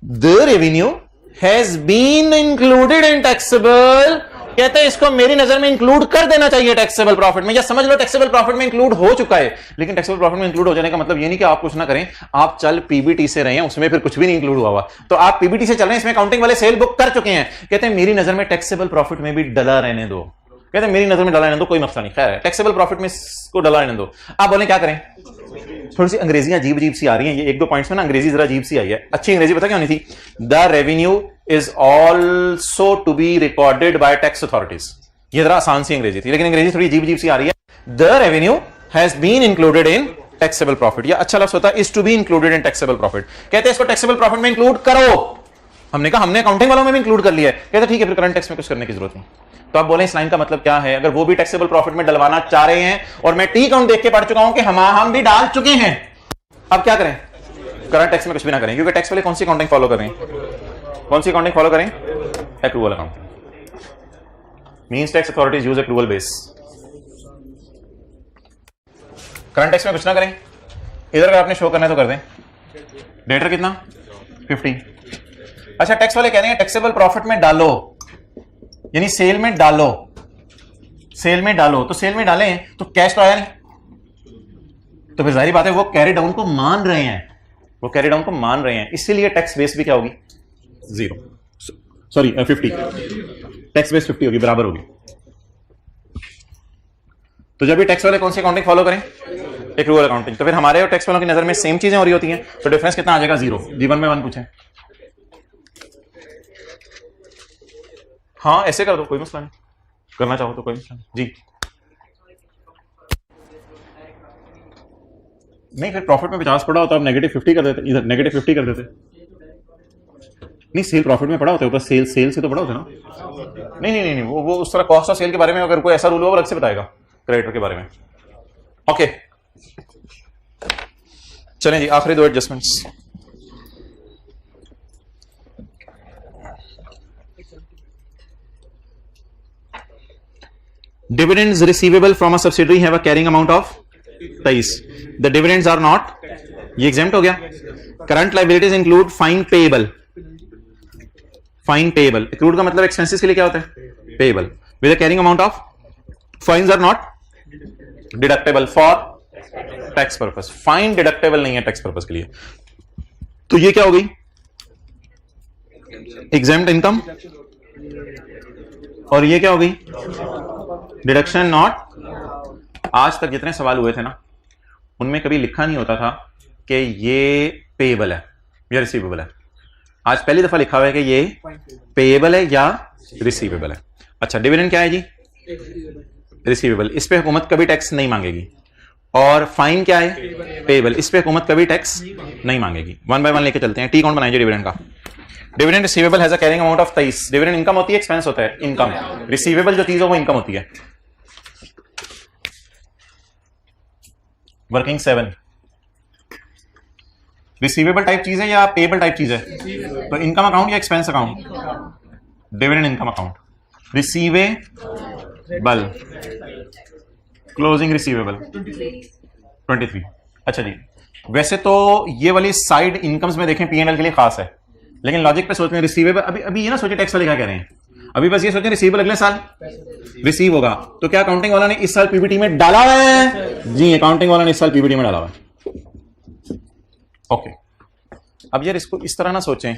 The revenue has been included in taxable कहते हैं इसको मेरी नजर में इंक्लूड कर देना चाहिए टैक्सेबल प्रॉफिट में, या समझ लो टैक्सेबल प्रॉफिट में इंक्लूड हो चुका है। लेकिन टैक्सेबल प्रॉफिट में इंक्लूड हो जाने का मतलब ये नहीं कि आप कुछ ना करें, आप चल पीबीटी से रहे हैं, उसमें फिर कुछ भी नहीं इंक्लूड हुआ हुआ, तो आप पीबीटी से चल रहे हैं, इसमें अकाउंटिंग वाले सेल बुक कर चुके हैं। कहते हैं मेरी नजर में टैक्सेबल प्रॉफिट में भी डला रहने दो, कहते हैं मेरी नजर में डला रहने दो, कोई मसला नहीं, खैर है टैक्सेबल प्रॉफिट में इसको डला रहने दो। आप बोले क्या करें? थोड़ी सी अंग्रेजी अजीब अजीब सी आ रही है, ये एक दो पॉइंट्स में ना अंग्रेजी जरा अजीब सी आई है। अच्छी अंग्रेजी पता क्या होनी थी? The revenue is also to be recorded by tax authorities. ये जरा आसान सी अंग्रेजी थी, लेकिन अंग्रेजी थोड़ी अजीब अजीब सी आ रही है। The revenue has been included in taxable profit, या अच्छा लफ्ज होता है is to be included in taxable profit. कहते हैं इसको टैक्सेबल प्रॉफिट में इंक्लूड करो। हमने कहा हमने अकाउंटिंग वालों में भी इंक्लूड कर लिया है। कहते ठीक है, फिर करंट टैक्स में कुछ करने की जरूरत नहीं। तो आप बोले इस लाइन का मतलब क्या है? अगर वो भी टैक्सेबल प्रॉफिट में डलवाना चाह रहे हैं, और मैं टी काउंट देख के पढ़ चुका हूं कि हम भी डाल चुके हैं, अब क्या करें? करंट टैक्स में कुछ भी ना करें, क्योंकि टैक्स वाले कौन सी अकाउंटिंग फॉलो करें? कौन सी अकाउंटिंग फॉलो करें? Accrual accounting. Means tax authorities use accrual base. Current tax में कुछ ना करें, इधर अगर आपने शो करना है तो कर दें। डेटर कितना? 50। अच्छा, टैक्स वाले कह रहे हैं टैक्सेबल प्रॉफिट में डालो, यानी सेल में डालो, सेल में डालो, तो सेल में डालें तो कैश तो आया नहीं, तो फिर जाहिर बात है वो कैरी डाउन को मान रहे हैं, वो कैरी डाउन को मान रहे हैं, इसीलिए टैक्स बेस भी क्या होगी? 0, सॉरी 50, टैक्स बेस 50 होगी, बराबर होगी। तो जब भी टैक्स वाले कौन सी अकाउंटिंग फॉलो करें? Accrual accounting. तो फिर हमारे और टैक्स वालों की नजर में सेम चीजें हो रही होती हैं, तो डिफरेंस कितना आ जाएगा? 0। जीवन में 1 पूछे। हाँ ऐसे कर दो, कोई मसला नहीं, करना चाहो तो कोई मसला नहीं जी। नहीं, फिर प्रॉफिट में 50 पड़ा होता है, आप नेगेटिव 50 कर देते, इधर नेगेटिव 50 कर देते। नहीं, सेल प्रॉफिट में पड़ा होता है, ऊपर सेल से तो पड़ा होता है ना। नहीं, वो उस तरह कॉस्ट ऑफ सेल के बारे में अगर कोई ऐसा रूल हो वो अलग से बताएगा क्रेडिटर के बारे में। ओके, चलें जी, आखिरी 2 adjustments. Dividends receivable from a subsidiary have a carrying amount of 23. The dividends are not, ये exempt हो गया। Current liabilities include fine payable. Fine payable accrued का मतलब expenses के लिए क्या होता है? Payable with a carrying amount of, fines are not deductible for tax purpose. Fine deductible नहीं है tax purpose के लिए, तो ये क्या हो गई? Exempt income। और ये क्या हो गई? Deduction not. आज तक जितने सवाल हुए थे ना, उनमें कभी लिखा नहीं होता था कि ये पेएबल है या रिसीवेबल है। आज पहली दफा लिखा हुआ है कि ये पेएबल है या रिसीवेबल है। अच्छा, डिविडेंड क्या है जी? रिसीवेबल। इस पे हुकूमत कभी टैक्स नहीं मांगेगी। और फाइन क्या है? पेएबल। इस पे हुकूमत कभी टैक्स नहीं मांगेगी। 1 बाय 1 लेके चलते हैं। टी काउंट बनाइए डिविडेंड का। Dividend receivable has a carrying amount of 23। Dividend income होती है, एक्सपेंस होता है? इनकम। रिसीवेबल जो चीज है वो इनकम होती है। वर्किंग 7 रिसीवेबल टाइप चीज है या पेएबल टाइप चीज है? तो इनकम अकाउंट या expense account? Dividend income account. Receivable, closing receivable 23। अच्छा जी, वैसे तो ये वाली साइड इनकम्स में देखें P&L के लिए खास है, लेकिन लॉजिक पे सोचते हैं रिसीवेबल। अभी ये ना सोचे टैक्स वाले क्या कह रहे हैं, अभी बस ये सोचें रिसीवेबल अगले साल रिसीव होगा, तो क्या अकाउंटिंग वाला ने इस साल पीबीटी में डाला है? जी, अकाउंटिंग वाला ने इस साल पीबीटी में डाला है। ओके, अब यार इसको इस तरह ना सोचें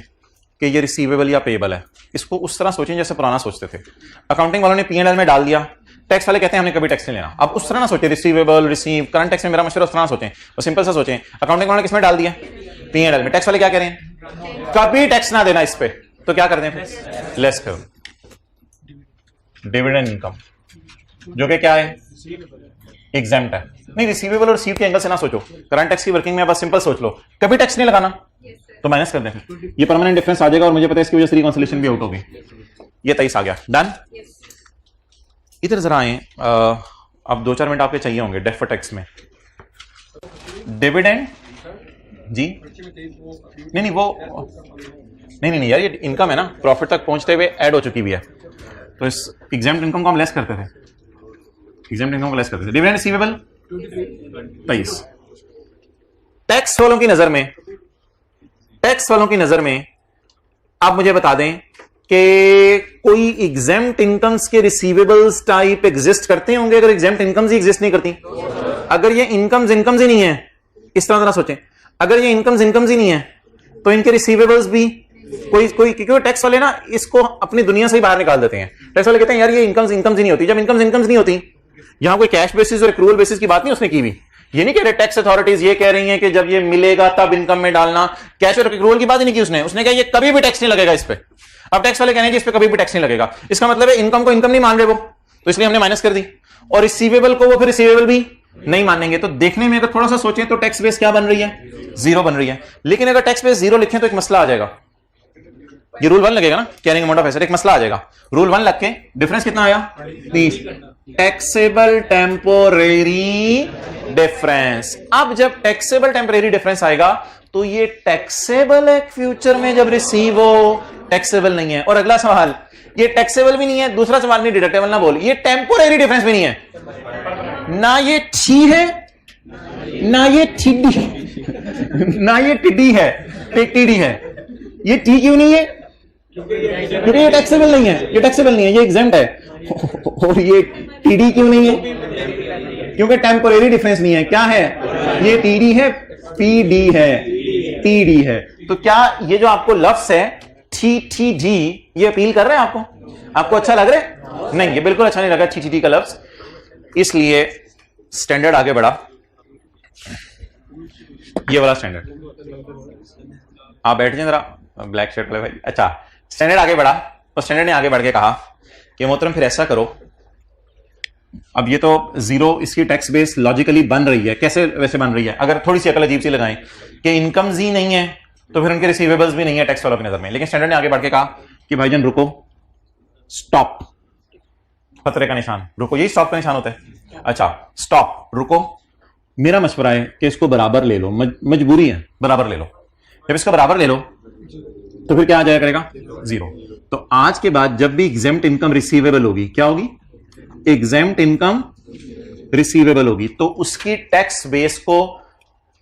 कि ये रिसीवेबल या पेएबल है, इसको उस तरह सोचें जैसे पुराना सोचते थे। अकाउंटिंग वालों ने P&L में डाल दिया, टैक्स वाले कहते हैं हमने कभी टैक्स नहीं लेना। अब उस तरह ना सोचें रिसीवेबल रिसीव, करंट टैक्स में मेरा मशवरा उस तरह सोचें, और सिंपल सा सोचें अकाउंटिंग वालों ने किसमें डाल दिया? P&L में। टैक्स वाले क्या कह रहे हैं? कभी टैक्स ना देना इस पे, तो क्या कर दें फिर? लेस करो डिविडेंड इनकम, जो कि क्या है? एग्जेम्प्ट है। नहीं, रिसीवेबल और रिसीव के एंगल से ना सोचो, करंट टैक्स की वर्किंग में बस सिंपल सोच लो, कभी टैक्स नहीं लगाना, तो माइनस कर दें। ये परमानेंट डिफरेंस आ जाएगा, और मुझे पता है इसकी वजह से रिकॉन्सिलेशन भी आउट होगी। ये 23 आ गया, डन। इधर जरा आए, अब 2-4 मिनट आपके चाहिए होंगे डेफर टैक्स में। डिविडेंड जी, नहीं वो नहीं यार, ये इनकम है ना, प्रॉफिट तक पहुंचते हुए ऐड हो चुकी भी है, तो इस एग्जेम्प्ट इनकम को हम लेस करते थे, एग्जेम्प्ट इनकम को लेस करते थे। Dividend receivable 23। टैक्स वालों की नजर में, टैक्स वालों की नजर में आप मुझे बता दें कि कोई एग्जेम्प्ट इनकम्स के रिसीवेबल्स टाइप एग्जिस्ट करते होंगे अगर एग्जेम्प्ट इनकम्स ही एग्जिस्ट नहीं करती? अगर ये इनकम्स ही नहीं है, इस तरह जरा सोचें, अगर ये इनकम्स ही नहीं है तो इनके रिसीवेबल्स भी कोई क्योंकि टैक्स वाले ना इसको अपनी दुनिया से ही बाहर निकाल देते हैं। टैक्स वाले कहते हैं यार ये इनकम्स ही नहीं होती। जब इनकम्स नहीं होती, यहां कोई कैश बेसिस और एक्रूवल बेसिस की बात नहीं उसने की भी। ये नहीं कह रहे टैक्स अथॉरिटीज ये कह रही हैं कि जब ये मिलेगा तब इनकम में डालना, कैश और एक्रूवल की बात ही नहीं की उसने कहा ये कभी भी टैक्स नहीं लगेगा इस पे। अब टैक्स वाले कहने इस पे कभी भी टैक्स नहीं लगेगा, इसका मतलब है इनकम को इनकम नहीं मान रहे वो, तो इसलिए हमने माइनस कर दी। और रिसीवेबल को वो फिर रिसीवेबल भी नहीं मानेंगे। तो देखने में अगर थोड़ा सा सोचें तो टैक्स बेस क्या बन रही है? जीरो बन रही है। लेकिन अगर टैक्स बेस जीरो लिखें तो एक मसला आ जाएगा, ये रूल 1 लगेगा ना, कैरिंग अमाउंट ऑफ एसेट, एक मसला आ जाएगा। रूल 1 लग के डिफरेंस कितना आया? 30। Taxable temporary difference. अब जब टैक्सेबल टेम्पोरेरी डिफरेंस आएगा तो ये टैक्सेबल है फ्यूचर में जब रिसीव हो, टैक्सेबल नहीं है। और अगला सवाल, ये टैक्सेबल भी नहीं है, दूसरा सवाल नहीं डिडक्टेबल ना बोल, ये टेम्पोरेरी डिफरेंस भी नहीं है, ना ये ठी है ना ये टिड्डी ना ये टिड्डी है, टिड्डी है। ये टी क्यों नहीं है? क्योंकि ये टैक्सेबल नहीं है, ये टैक्सेबल नहीं है, ये एग्जेम्प्ट है। और ये टीडी क्यों नहीं है? क्योंकि टेम्पोरेरी डिफरेंस नहीं है। क्या है? ये टीडी है, पीडी है, टीडी है। तो क्या ये जो आपको लफ्ज है टी डी, ये अपील कर रहे हैं आपको अच्छा लग रहा है? नहीं, ये बिल्कुल अच्छा नहीं लगा टी का लफ्ज। इसलिए स्टैंडर्ड आगे बढ़ा, ये वाला स्टैंडर्ड। आप बैठ जाए जरा, ब्लैक शर्ट वाले भाई। अच्छा, स्टैंडर्ड आगे बढ़ा, तो स्टैंडर्ड ने आगे बढ़ के कहा कि मोहतरम फिर ऐसा करो, अब ये तो जीरो इसकी टैक्स बेस लॉजिकली बन रही है, कैसे वैसे बन रही है? अगर थोड़ी सी अकल अजीब सी लगाएं कि इनकम्स ही नहीं है तो फिर उनके रिसीवेबल्स भी नहीं है टैक्स वालों की नजर में। लेकिन स्टैंडर्ड ने आगे बढ़ के कहा कि भाईजान रुको, स्टॉप, खतरे का निशान, रुको, यही स्टॉप का निशान होता है। अच्छा, स्टॉप, रुको, मेरा मशवरा है कि इसको बराबर ले लो, मजबूरी है, बराबर ले लो। जब इसका बराबर ले लो तो फिर क्या आ जाया करेगा? जीरो। तो आज के बाद जब भी एग्जेम्प्ट इनकम रिसीवेबल होगी, क्या होगी? एग्जेम्प्ट इनकम रिसीवेबल होगी, तो उसकी टैक्स बेस को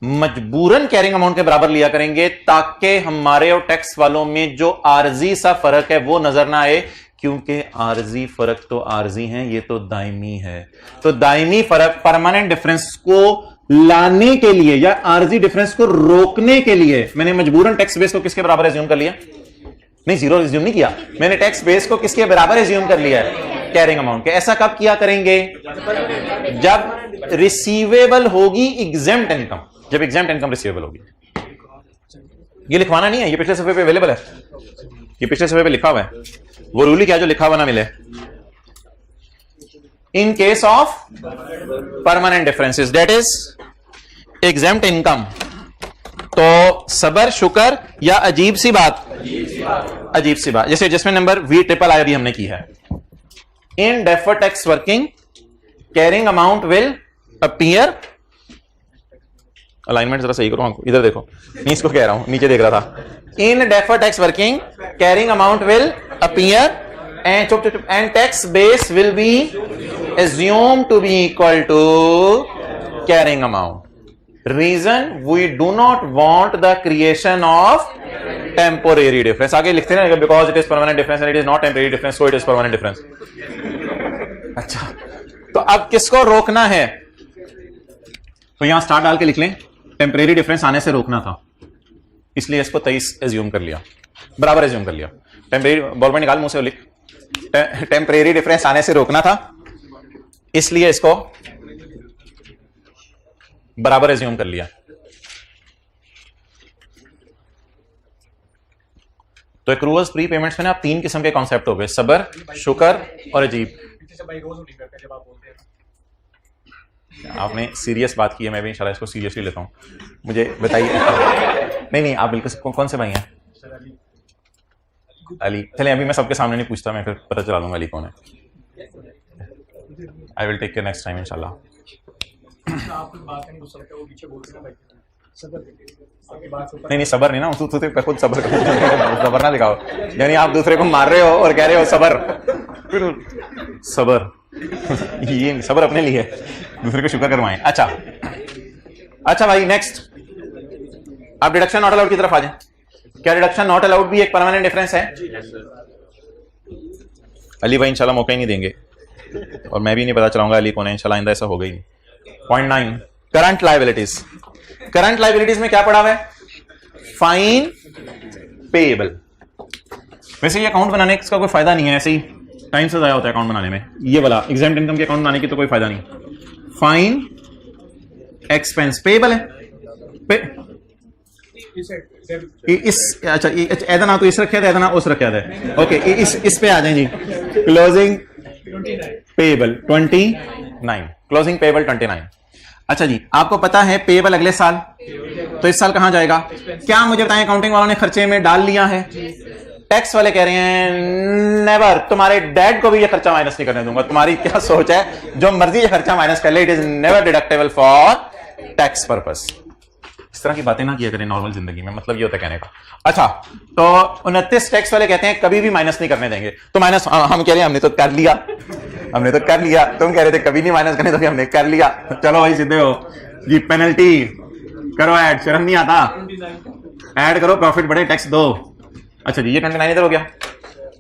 मजबूरन कैरिंग अमाउंट के बराबर लिया करेंगे, ताकि हमारे और टैक्स वालों में जो आर्जी सा फर्क है वो नजर ना आए, क्योंकि आर्जी फर्क तो आर्जी है, ये तो दायमी है। तो दायमी फर्क, परमानेंट डिफरेंस को लाने के लिए या आर्जी डिफरेंस को रोकने के लिए मैंने मजबूरन टैक्स बेस को किसके बराबर एज्यूम कर लिया? नहीं, जीरो एज्यूम नहीं किया, मैंने टैक्स बेस को किसके बराबर एज्यूम कर लिया है? कैरिंग अमाउंट के। ऐसा कब किया करेंगे? जब रिसीवेबल होगी एग्जेम्प्ट इनकम, जब एग्जेम्प्ट इनकम रिसीवेबल होगी। ये लिखवाना नहीं है, ये पिछले सफे पे अवेलेबल है, ये पिछले सफे पे लिखा हुआ है। वो रूल ही क्या जो लिखा हुआ ना मिले। In case of permanent differences, that is exempt income, तो सबर, शुक्र या अजीब सी बात, अजीब सी बात, जैसे जिसमें नंबर V+I अभी हमने की है। In deferred tax working carrying amount will appear, alignment जरा सही करो, इधर देखो, नहीं इसको कह रहा हूं, नीचे देख रहा था। In deferred tax working carrying amount will appear and tax base will be assumed to be equal to carrying amount. Reason, we do not want the creation of temporary difference. आगे लिखते हैं ना, because it is permanent difference and it is not temporary difference, so it is permanent difference. अच्छा, तो अब किसको रोकना है? तो यहां स्टार डाल के लिख लें, टेम्परेरी डिफरेंस आने से रोकना था, इसलिए इसको 23 एज्यूम कर लिया, बराबर एज्यूम कर लिया। टेम्परेरी, बॉलपेन निकाल मुंह से, लिख, टेम्परेरी डिफरेंस आने से रोकना था, इसलिए इसको बराबर एज्यूम कर लिया। तो एक्रूवल्स, प्री पेमेंट्स में ना आप 3 किस्म के कॉन्सेप्ट हो गए, सबर, शुक्र और अजीब। आपने सीरियस बात की है, मैं भी इंशाल्लाह इसको सीरियसली लेता हूं। मुझे बताइए। नहीं, आप बिल्कुल, कौन से भाई हैं? अली। चले, अभी मैं सबके सामने नहीं पूछता, मैं फिर पता चला दूंगा अली कौन है। I will take care next time इंशाल्लाह। नहीं, सबर नहीं ना, तू खुद सबर सबर ना दिखाओ, यानी आप दूसरे को मार रहे हो और कह रहे हो सबर, सबर ये सबर अपने लिए, दूसरे को शुक्र करवाएं। अच्छा भाई, नेक्स्ट आप डिडक्शन नॉट अलाउड की तरफ आ जाए। क्या डिडक्शन नॉट अलाउड भी एक परमानेंट डिफरेंस है? अली भाई इंशाल्लाह मौका ही नहीं देंगे, और मैं भी नहीं पता चलाऊंगा अली कौन है, इंशाल्लाह आइंदा ऐसा होगा ही नहीं। Point 9, current liabilities. Current liabilities में क्या पड़ा हुआ है? Fine payable. वैसे ये अकाउंट बनाने का कोई फायदा नहीं है, ऐसे ही टाइम से ज़ाया होता है अकाउंट बनाने में। ये वाला एग्जाम्प्ट इनकम के अकाउंट बनाने की तो कोई फायदा नहीं। फाइन एक्सपेंस पेएबल है इस, अच्छा ऐसा ना तो इस रखा था, ऐसा ना उस रखा था। ओके इस पे आ जाए जी। Closing payable 29, closing payable 29। अच्छा जी, आपको पता है पेएबल अगले साल, तो इस साल कहां जाएगा? क्या मुझे बताएं, अकाउंटिंग वालों ने खर्चे में डाल लिया है? टैक्स वाले कह रहे हैं नेवर, तुम्हारे डैड को भी ये खर्चा माइनस नहीं करने दूंगा। तुम्हारी क्या सोच है? जो मर्जी ये खर्चा माइनस कर ले, it is never deductible for tax purpose. इस तरह की बातें ना किया करें नॉर्मल जिंदगी में, मतलब ये होता है कहने का। अच्छा, तो 29 टैक्स वाले कहते हैं कभी भी माइनस नहीं करने देंगे। तो माइनस हम कह रहे हैं हमने तो कर लिया, हमने तो कर लिया। तुम कह रहे थे कभी नहीं माइनस करने, तो हमने कर लिया। चलो भाई सीधे हो जी, पेनल्टी करो ऐड, शर्म नहीं आता? ऐड करो, प्रॉफिट बढ़े, टैक्स दो। अच्छा जी, ये 29 इधर हो गया।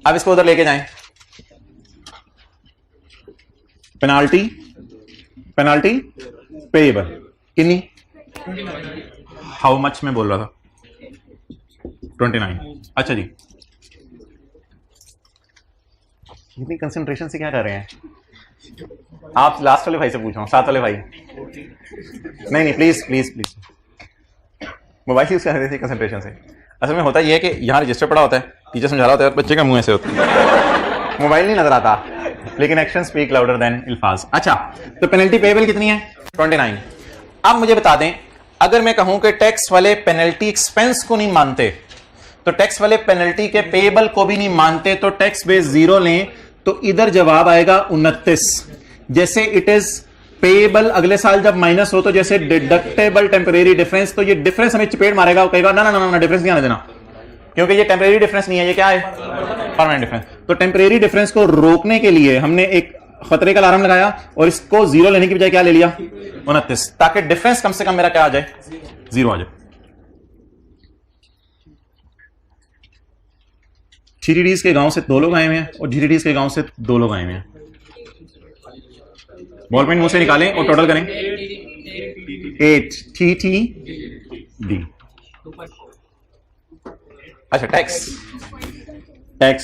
अब इसको उधर लेके जाएं। पेनाल्टी, पेनाल्टी पेएबल कितनी? हाउ मच में बोल रहा था? 29। अच्छा जी, इतनी कंसंट्रेशन से क्या कर रहे हैं आप? लास्ट वाले भाई से पूछ रहा हूँ, 7 वाले भाई। नहीं please please please, mobile use कर रहे थे कंसंट्रेशन से। असल में होता यह है कि यहाँ रजिस्टर पड़ा होता है, टीचर समझा रहा होता है, बच्चे का मुंह ऐसे होता है, मोबाइल नहीं नजर आता, लेकिन एक्शन स्पीक लाउडर देन अल्फाज। अच्छा, तो पेनल्टी पेएबल कितनी है? 29। अब मुझे बता दें, अगर मैं कहूं कि टैक्स वाले पेनल्टी एक्सपेंस को नहीं मानते, तो टैक्स वाले पेनल्टी के पेएबल को भी नहीं मानते, तो टैक्स बेस 0 लें, तो इधर जवाब आएगा 29। जैसे इट इज पेएबल अगले साल जब माइनस हो, तो जैसे डिडक्टेबल टेम्परेरी डिफरेंस, तो ये डिफरेंस हमें चपेट मारेगा, वो कहेगा ना ना ना ना डिफरेंस नहीं आने देना, क्योंकि ये टेम्परेरी डिफरेंस नहीं है, ये क्या है? Permanent difference. तो टेम्परेरी डिफरेंस को रोकने के लिए हमने एक खतरे का अलार्म लगाया, और इसको 0 लेने की बजाय क्या ले लिया? 29, ताकि डिफरेंस कम से कम मेरा क्या आ जाए? 0 आ जाए। TTDs के गांव से 2 लोग आए हुए हैं, और GTDs के गांव से 2 लोग आए हुए हैं। बॉल पेन मुंह से निकालें और टोटल करें। 8 TTD। अच्छा, tax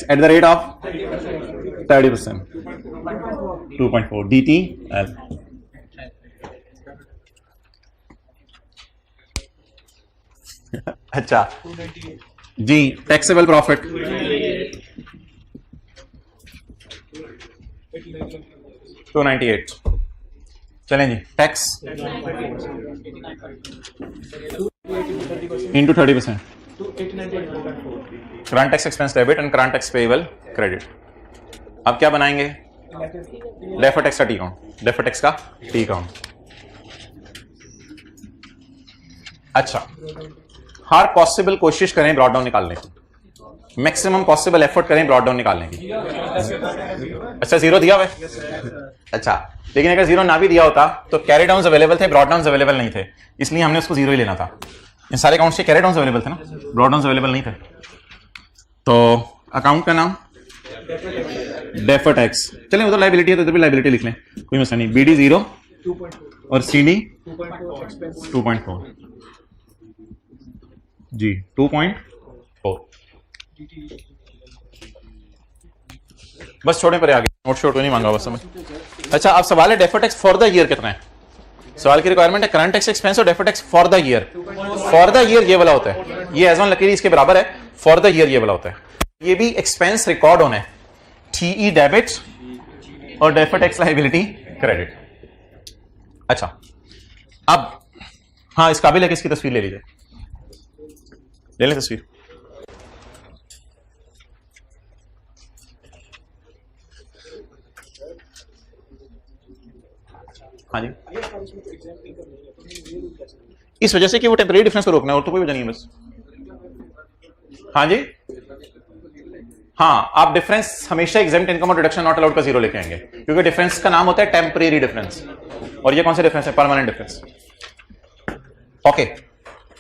at the rate of 30%, 2.4 DTL। अच्छा जी, टैक्सेबल प्रॉफिट 298। चलें जी, tax into 30%, current tax expense debit and current tax payable credit. अब क्या बनाएंगे? डेफर्ड टैक्स का टी अकाउंट, डेफर्ड टैक्स का टी अकाउंट। अच्छा, हर पॉसिबल कोशिश करें ब्रॉड डाउन निकालने की, मैक्सिमम पॉसिबल एफर्ट करें ब्रॉड डाउन निकालने की। अच्छा, 0 दिया हुआ है। अच्छा, लेकिन अगर 0 ना भी दिया होता तो कैरी डाउन अवेलेबल थे, ब्रॉड डाउन अवेलेबल नहीं थे, इसलिए हमने उसको 0 ही लेना था। इन सारे अकाउंट्स के कैरी डाउन अवेलेबल थे ना, ब्रॉड डाउन अवेलेबल नहीं थे। तो अकाउंट का नाम डेफर्ड टैक्स। चलें, उधर लायबिलिटी है तो इधर भी लायबिलिटी लिख लें, कोई मसला नहीं। BD 0 और CD 2.4 जी, 2.4। बस छोड़े पर आगे, नोट शोट नहीं मांगा बस समझ। अच्छा, अब सवाल है deferred tax for the year कितना है? सवाल की रिक्वायरमेंट है करंट टैक्स एक्सपेंस और deferred tax for the year. For the year ये वाला होता है, ये एज ऑन लकीरी इसके बराबर है। फॉर द ईयर ये वाला होता है। ये भी एक्सपेंस रिकॉर्ड होना है, TE डेबिट और डेफर्ड टैक्स लायबिलिटी क्रेडिट। अच्छा, अब हाँ, इस काबिल है कि इसकी तस्वीर ले लीजिए, ले लें तस्वीर। हाँ जी, इस वजह से कि वो टेम्परेरी डिफरेंस को रोकना है, और तो कोई वजह नहीं है बस। हाँ जी, हाँ, आप डिफरेंस हमेशा एग्जेम्प्ट इनकम और डिडक्शन नॉट अलाउड का 0 लेके आएंगे, क्योंकि डिफरेंस का नाम होता है टेम्परेरी डिफरेंस, और ये कौन सा डिफरेंस है? Permanent difference. ओके,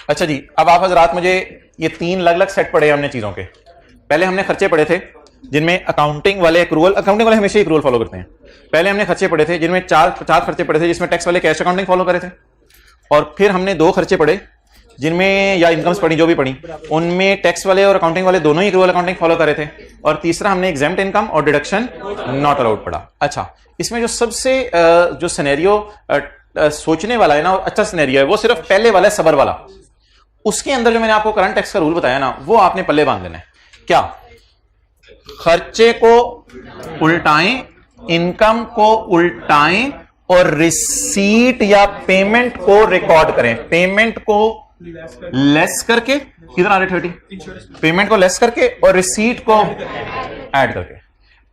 अच्छा जी, अब आप हजरात मुझे ये 3 अलग अलग सेट पढ़े हमने चीजों के। पहले हमने खर्चे पढ़े थे, जिनमें अकाउंटिंग वाले हमेशा एक्रूअल फॉलो करते हैं। पहले हमने खर्चे पढ़े थे जिनमें चार खर्चे पढ़े थे, जिसमें टैक्स वाले कैश अकाउंटिंग फॉलो करे थे, और फिर हमने 2 खर्चे पढ़े जिनमें या इनकम्स पढ़ी जो भी पढ़ी, उनमें टैक्स वाले और अकाउंटिंग वाले दोनों ही एक्रूअल अकाउंटिंग फॉलो करे थे, और तीसरा हमने एग्जेम्प्ट इनकम और डिडक्शन नॉट अलाउड पढ़ा। अच्छा, इसमें जो सबसे जो सिनेरियो सोचने वाला है ना, अच्छा सिनेरियो है, वो सिर्फ पहले वाला है, सबर वाला। उसके अंदर जो मैंने आपको करंट टैक्स का रूल बताया ना, वो आपने पल्ले बांध लेना है। क्या? खर्चे को उल्टाएं, इनकम को उल्टाएं और रिसीट या पेमेंट को रिकॉर्ड करें। पेमेंट को लेस करके, किधर आ रहे 30, पेमेंट को लेस करके और रिसीट को ऐड करके।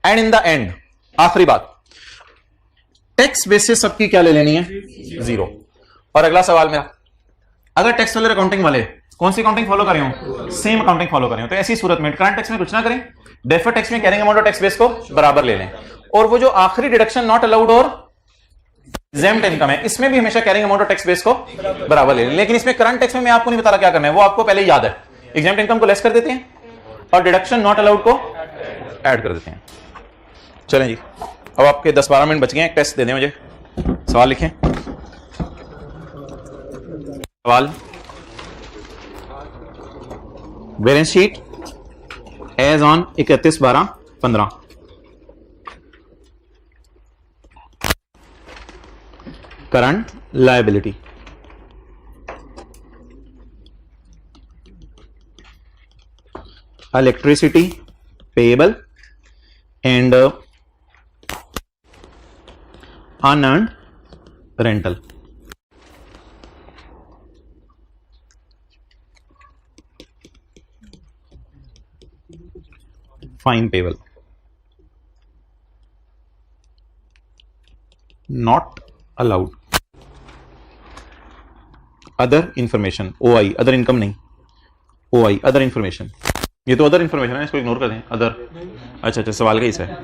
एंड इन द एंड, आखिरी बात, टैक्स बेसिस सबकी क्या ले लेनी है? 0। और अगला सवाल मेरा, अगर टैक्स वाले अकाउंटिंग वाले कौन सी अकाउंटिंग फॉलो करें हो? सेम अकाउंटिंग फॉलो करें हो, तो ऐसी सूरत में करंट टैक्स में कुछ ना करें, डेफर्ड टैक्स में कैरिंग अमाउंट और टैक्स बेस को बराबर ले लें, और वो जो आखिरी डिडक्शन नॉट अलाउड और एग्जेम्प्ट इनकम है, इसमें भी हमेशा कैरिंग अमाउंट और टैक्स बेस को बराबर ले लें। लेकिन इसमें करंट टैक्स में मैं आपको नहीं बता रहा क्या करना है, वो आपको पहले याद है। एग्जेम्प्ट इनकम को लेस कर देते हैं और डिडक्शन नॉट अलाउड को ऐड कर देते हैं। चलें जी, अब आपके 10-12 मिनट बच गए हैं, टेस्ट दे दें मुझे। सवाल लिखें। सवाल, balance sheet as on 31/12/15। Current liability, electricity payable and unearned rental. Fine payable, not allowed. Other information, OI, other income नहीं, OI अदर इंफॉर्मेशन। ये तो अदर इंफॉर्मेशन है, इसको इग्नोर कर दें। अदर, अच्छा, सवाल का हिस्सा है।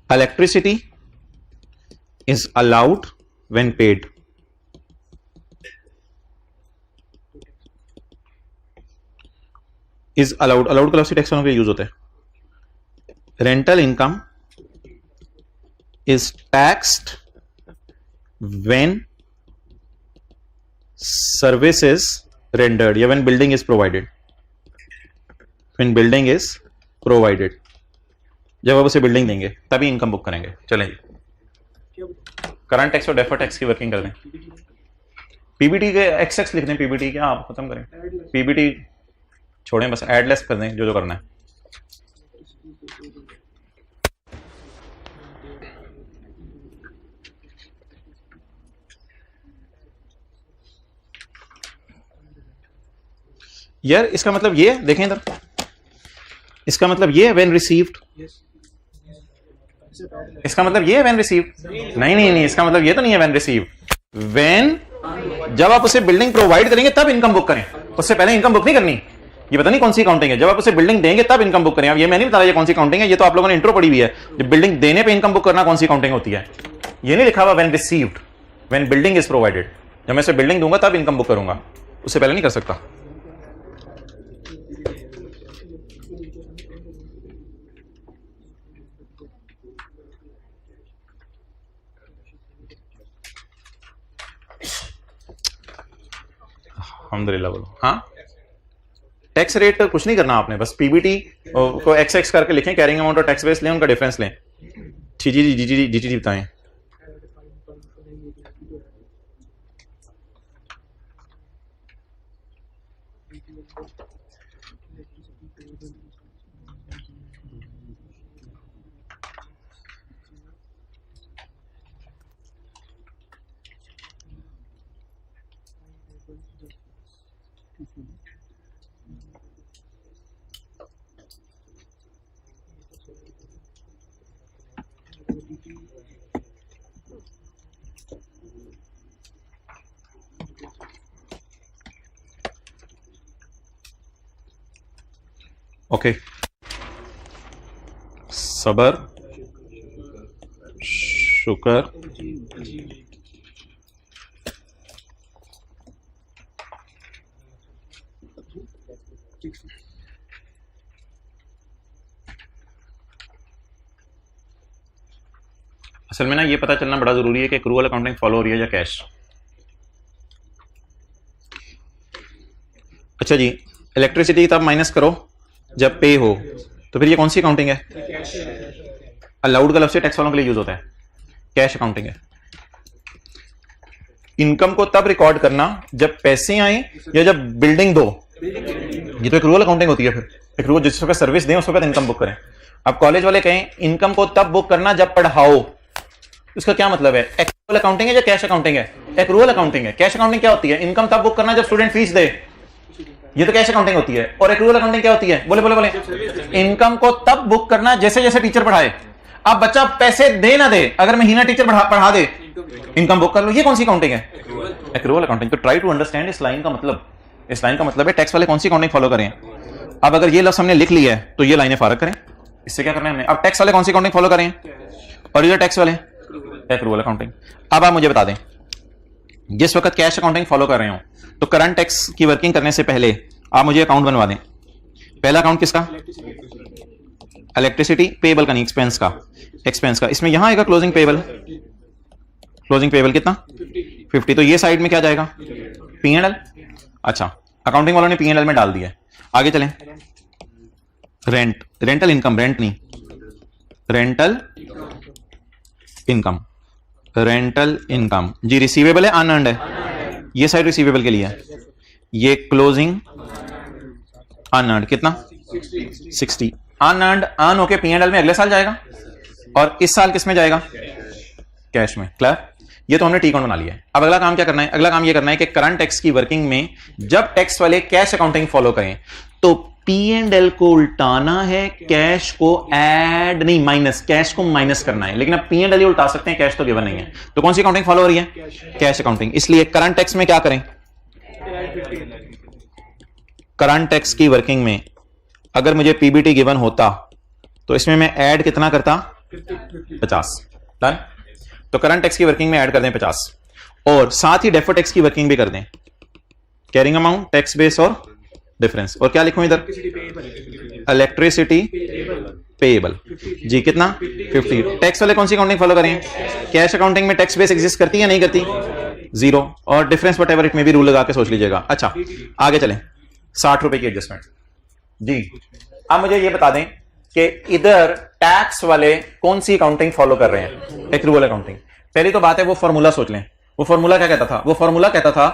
Electricity is allowed when paid. Is allowed, allowed का लफ्ज़ टैक्स वालों के यूज होता है। Rental income is taxed when service is rendered या when building is provided। when building is provided, जब आप उसे बिल्डिंग देंगे तभी इनकम बुक करेंगे। चलें जी, करंट टैक्स और डेफर्ड टैक्स की वर्किंग कर दें। पीबीटी के एक्स लिख दें, पीबीटी क्या आप खत्म करें, पीबीटी छोड़ें, बस एडलेस कर दें जो करना है। यार इसका मतलब ये देखें इधर, इसका मतलब ये व्हेन रिसीव्ड, इसका मतलब ये व्हेन रिसीव्ड नहीं, इसका मतलब ये तो नहीं है व्हेन रिसीव्ड। व्हेन, जब आप उसे बिल्डिंग प्रोवाइड करेंगे तब इनकम बुक करें, उससे पहले इनकम बुक नहीं करनी। ये पता नहीं कौन सी अकाउंटिंग है, जब आप उसे बिल्डिंग देंगे तब इनकम बुक करें। अब ये मैं नहीं बता रहा ये कौन सी अकाउंटिंग है, ये तो आप लोगों ने इंट्रो पढ़ी हुई है। जब बिल्डिंग देने पे इनकम बुक करना कौन सी अकाउंटिंग होती है, ये नहीं लिखा हुआ when received, when building is provided. जब मैं उसे बिल्डिंग दूंगा तब इनकम बुक करूंगा, उससे पहले नहीं कर सकता। अल्हम्दुलिल्लाह बोलो। हाँ, टैक्स रेट कुछ नहीं करना आपने, बस पीबीटी को एक्स करके लिखें, कैरिंग अमाउंट और टैक्स बेस लें, उनका डिफरेंस लें। जी बताएं। ओके, सबर, शुक्र, असल में ना ये पता चलना बड़ा जरूरी है कि एक्रूअल अकाउंटिंग फॉलो हो रही है या कैश। अच्छा जी, इलेक्ट्रिसिटी तब माइनस करो जब पे हो, तो फिर ये कौन सी अकाउंटिंग है? अलाउड का लफ्ज़ से टैक्स वालों के लिए यूज होता है, कैश अकाउंटिंग है। इनकम को तब रिकॉर्ड करना जब पैसे आए या जब बिल्डिंग दो, ये तो एक्रूअल अकाउंटिंग होती है। फिर एक्रूअल जिस वक्त सर्विस दें उस वक्त इनकम बुक करें। अब कॉलेज वाले कहें इनकम को तब बुक करना जब पढ़ाओ, इसका क्या मतलब है? एक्रूअल अकाउंटिंग है या कैश अकाउंटिंग है? एक्रूअल अकाउंटिंग है। कैश अकाउंटिंग क्या होती है? इनकम तब बुक करना जब स्टूडेंट फीस दे, ये तो कैश अकाउंटिंग होती है। और एक्रूअल अकाउंटिंग क्या होती है? बोले बोले बोले। इनकम को तब बुक करना जैसे जैसे टीचर पढ़ाए। अब बच्चा पैसे दे ना दे, अगर महीना टीचर पढ़ा दे, इनकम बुक कर लो, ये कौन सी अकाउंटिंग है? Accrual accounting. तो ट्राई टू अंडरस्टैंड इस लाइन का मतलब। इस लाइन का मतलब है टैक्स वाले कौन सी अकाउंटिंग फॉलो करें। अब अगर ये लफ्ज़ हमने लिख लिया है तो ये लाइनें फारग करें। इससे क्या करना है हमने? अब टैक्स वाले कौन सी अकाउंटिंग फॉलो करें? और ये टैक्स वाले एक्रूअल अकाउंटिंग। अब आप मुझे बता दें, जिस वक्त कैश अकाउंटिंग फॉलो कर रहे हो तो करंट टैक्स की वर्किंग करने से पहले आप मुझे अकाउंट बनवा दें। पहला अकाउंट किसका? इलेक्ट्रिसिटी पेबल का नहीं, एक्सपेंस का। एक्सपेंस का इसमें यहां आएगा क्लोजिंग पेबल। क्लोजिंग पेबल कितना? 50। तो ये साइड में क्या जाएगा? P&L। अच्छा, अकाउंटिंग वालों ने P&L में डाल दिया है। आगे चलें। रेंट, रेंटल इनकम, रेंट नहीं, रेंटल इनकम। रेंटल इनकम जी रिसीवेबल है, अनअर्न्ड है। ये साइड रिसीवेबल के लिए है। ये क्लोजिंग अनअर्न्ड कितना? 60। अनअर्न्ड अर्न होके P&L में अगले साल जाएगा और इस साल किस में जाएगा? कैश में। क्लियर? ये तो हमने टी अकाउंट बना लिया है। अब अगला काम क्या करना है? अगला काम ये करना है कि करंट टैक्स की वर्किंग में जब टैक्स वाले कैश अकाउंटिंग फॉलो करें तो P&L को उल्टाना है, कैश को ऐड नहीं, माइनस, कैश को माइनस करना है। लेकिन अब P&L ही उल्टा सकते हैं, कैश तो गिवन नहीं है। तो कौन सी अकाउंटिंग फॉलो हो रही है? Cash accounting. इसलिए करंट टैक्स में क्या करें? करंट टैक्स की वर्किंग में अगर मुझे पीबीटी गिवन होता तो इसमें मैं ऐड कितना करता? 50। डन। तो करंट टैक्स की वर्किंग में ऐड कर दें 50 और साथ ही डेफर्ड टैक्स की वर्किंग भी कर दें। कैरिंग अमाउंट, टैक्स बेस और डिफरेंस। और क्या लिखूं इधर? इलेक्ट्रिसिटी पेएबल जी कितना? 50। टैक्स वाले कौन सी अकाउंटिंग फॉलो करें? कैश अकाउंटिंग में टैक्स बेस एग्जिस्ट करती है या नहीं करती? 0 और डिफरेंस वट एवर इट में भी रूल लगा के सोच लीजिएगा। अच्छा, आगे चलें। 60 रुपए की एडजस्टमेंट जी। अब मुझे ये बता दें कि इधर टैक्स वाले कौन सी अकाउंटिंग फॉलो कर रहे हैं? Accrual accounting. पहली तो बात है वो फॉर्मूला सोच लें। वो फॉर्मूला क्या कहता था? वो फॉर्मूला कहता था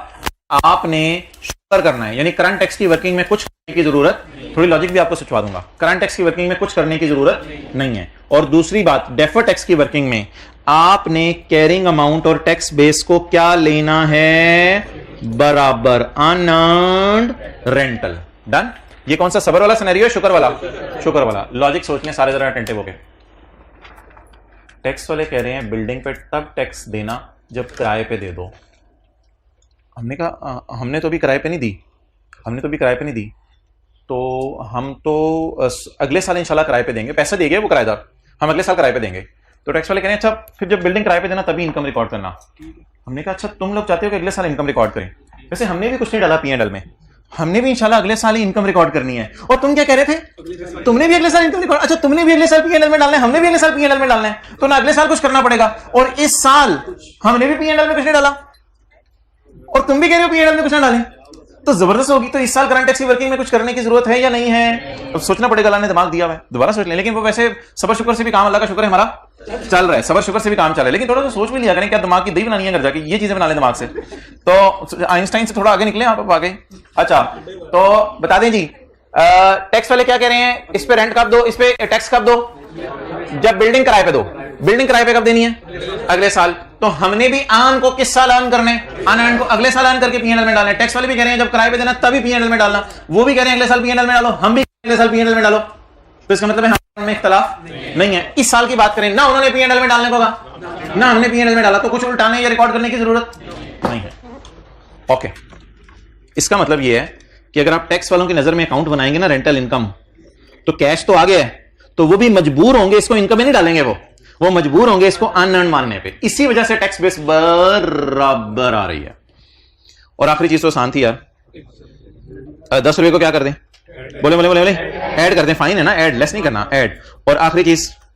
आपने शुगर करना है, यानी करंट टैक्स की वर्किंग में कुछ करने की जरूरत, थोड़ी लॉजिक भी आपको समझा दूंगा। करंट टैक्स की वर्किंग में कुछ करने की जरूरत नहीं है। और दूसरी बात, डेफर्ड टैक्स की वर्किंग में आपने कैरिंग अमाउंट और टैक्स बेस को क्या लेना है? बराबर, अनअर्न्ड रेंटल। डन। ये कौन सा सबर वाला सिनेरियो है? शुक्र वाला। शुक्र वाला। लॉजिक सोचने सारे जरा अटेंटिव हो गए। टैक्स वाले कह रहे हैं बिल्डिंग पे तब टैक्स देना जब किराए पे दे दो। हमने कहा हमने तो अभी किराए पे नहीं दी, हमने तो अभी किराए पे नहीं दी, तो हम तो अगले साल इंशाल्लाह किराए पे देंगे। पैसा देंगे वो किराएदार, हम अगले साल किराए पे देंगे। तो टैक्स वाले कह रहे हैं अच्छा फिर जब बिल्डिंग किराए पे देना तभी इनकम रिकॉर्ड करना। हमने कहा अच्छा तुम लोग चाहते हो कि अगले साल इनकम रिकॉर्ड करें। वैसे हमने भी कुछ नहीं डाला P&L में, हमने भी इंशाल्लाह अगले साल ही इनकम रिकॉर्ड करनी है। और तुम क्या कह रहे थे? तुमने भी अगले साल इनकम रिकॉर्ड, अच्छा तुमने भी अगले साल P&L में डालना है, हमने भी अगले साल P&L में डालना है, तो ना अगले साल कुछ करना पड़ेगा और इस साल हमने भी P&L में कुछ नहीं डाला और तुम भी कह रहे हो P&L में कुछ ना डालें, तो जबरदस्त होगी। तो इस साल करंट टैक्स की वर्किंग में कुछ करने की जरूरत है या नहीं है? अब सोचना पड़ेगा। अल्लाह ने दिमाग दिया है, दोबारा सोच लें। लेकिन वो वैसे सबर शुक्र से भी काम, अल्लाह का शुक्र है हमारा चल रहा है, सबर शुक्र से भी काम चल रहा है। लेकिन थोड़ा सा सोच भी लिया करें, क्या दिमाग की दही बनानी है घर जाके, ये चीजें बना लें दिमाग से। तो आइंस्टाइन से थोड़ा आगे निकले आप आगे। अच्छा, तो बता दें जी, टैक्स वाले क्या कह रहे हैं? इस पे रेंट कब दो, इस पे टैक्स कब दो? जब बिल्डिंग किराए पे दो। बिल्डिंग किराए पे कब देनी है? अगले साल। तो हमने भी आन को किस साल आन करने? अन को अगले साल आन करके P&L में डालना। टैक्स वाले भी कह रहे हैं जब किराए पे देना तभी P&L में डालना, वो भी कह रहे हैं अगले साल P&L में डालो, हम भी अगले साल P&L में डालो। तो इसका मतलब है हमें इख्तलाफ नहीं है। इस साल की बात करें ना, उन्होंने P&L में डालने को कहा ना हमने P&L में डाला, तो कुछ उल्टाने या रिकॉर्ड करने की जरूरत नहीं है। ओके, इसका मतलब यह है कि अगर आप टैक्स वालों की नजर में अकाउंट बनाएंगे ना रेंटल इनकम, तो कैश तो आ गया है, तो वो भी मजबूर होंगे इसको इनकम में नहीं डालेंगे, वो मजबूर होंगे इसको अनअर्न मानने पे। इसी वजह से टैक्स बेस बराबर आ रही है। और आखिरी चीज तो आसान थी यार, 10 रुपए को क्या कर दें? बोले बोले बोले बोले ऐड कर दें। फाइन है ना, ऐड लेस नहीं करना, ऐड। और आखिरी चीज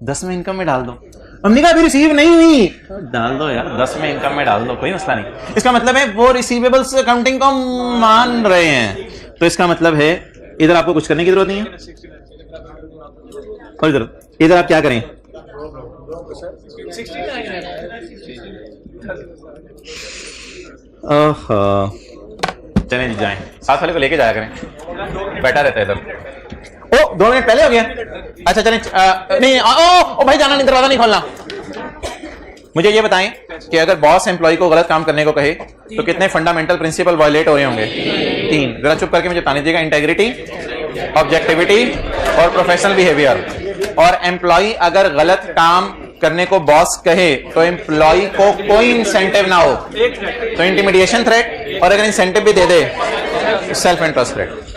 10 में इनकम में डाल दो। हमने कहा अभी रिसीव नहीं हुई, डाल दो यार, 10 में इनकम में डाल दो, कोई मसला नहीं। इसका मतलब है वो रिसीवेबल्स अकाउंटिंग को मान रहे हैं, तो इसका मतलब है इधर आपको कुछ करने की जरूरत नहीं है। और इधर आप क्या करें, चलें जाएं, साथ वाले को लेके जाया करें, बैठा रहता है इधर। ओ 2 मिनट पहले हो गया, अच्छा चलें। नहीं ओ भाई जाना नहीं, दरवाजा नहीं खोलना। मुझे ये बताएं कि अगर बॉस एम्प्लॉय को गलत काम करने को कहे तो कितने फंडामेंटल प्रिंसिपल वायलेट हो रहे होंगे? 3। जरा चुप करके मुझे बताने दीजिएगा। इंटेग्रिटी, ऑब्जेक्टिविटी और प्रोफेशनल बिहेवियर। और एम्प्लॉय अगर गलत काम करने को बॉस कहे तो एम्प्लॉय को कोई इंसेंटिव ना हो तो इंटिमिडेशन थ्रेट, और अगर इंसेंटिव भी दे दे सेल्फ इंटरेस्ट थ्रेट।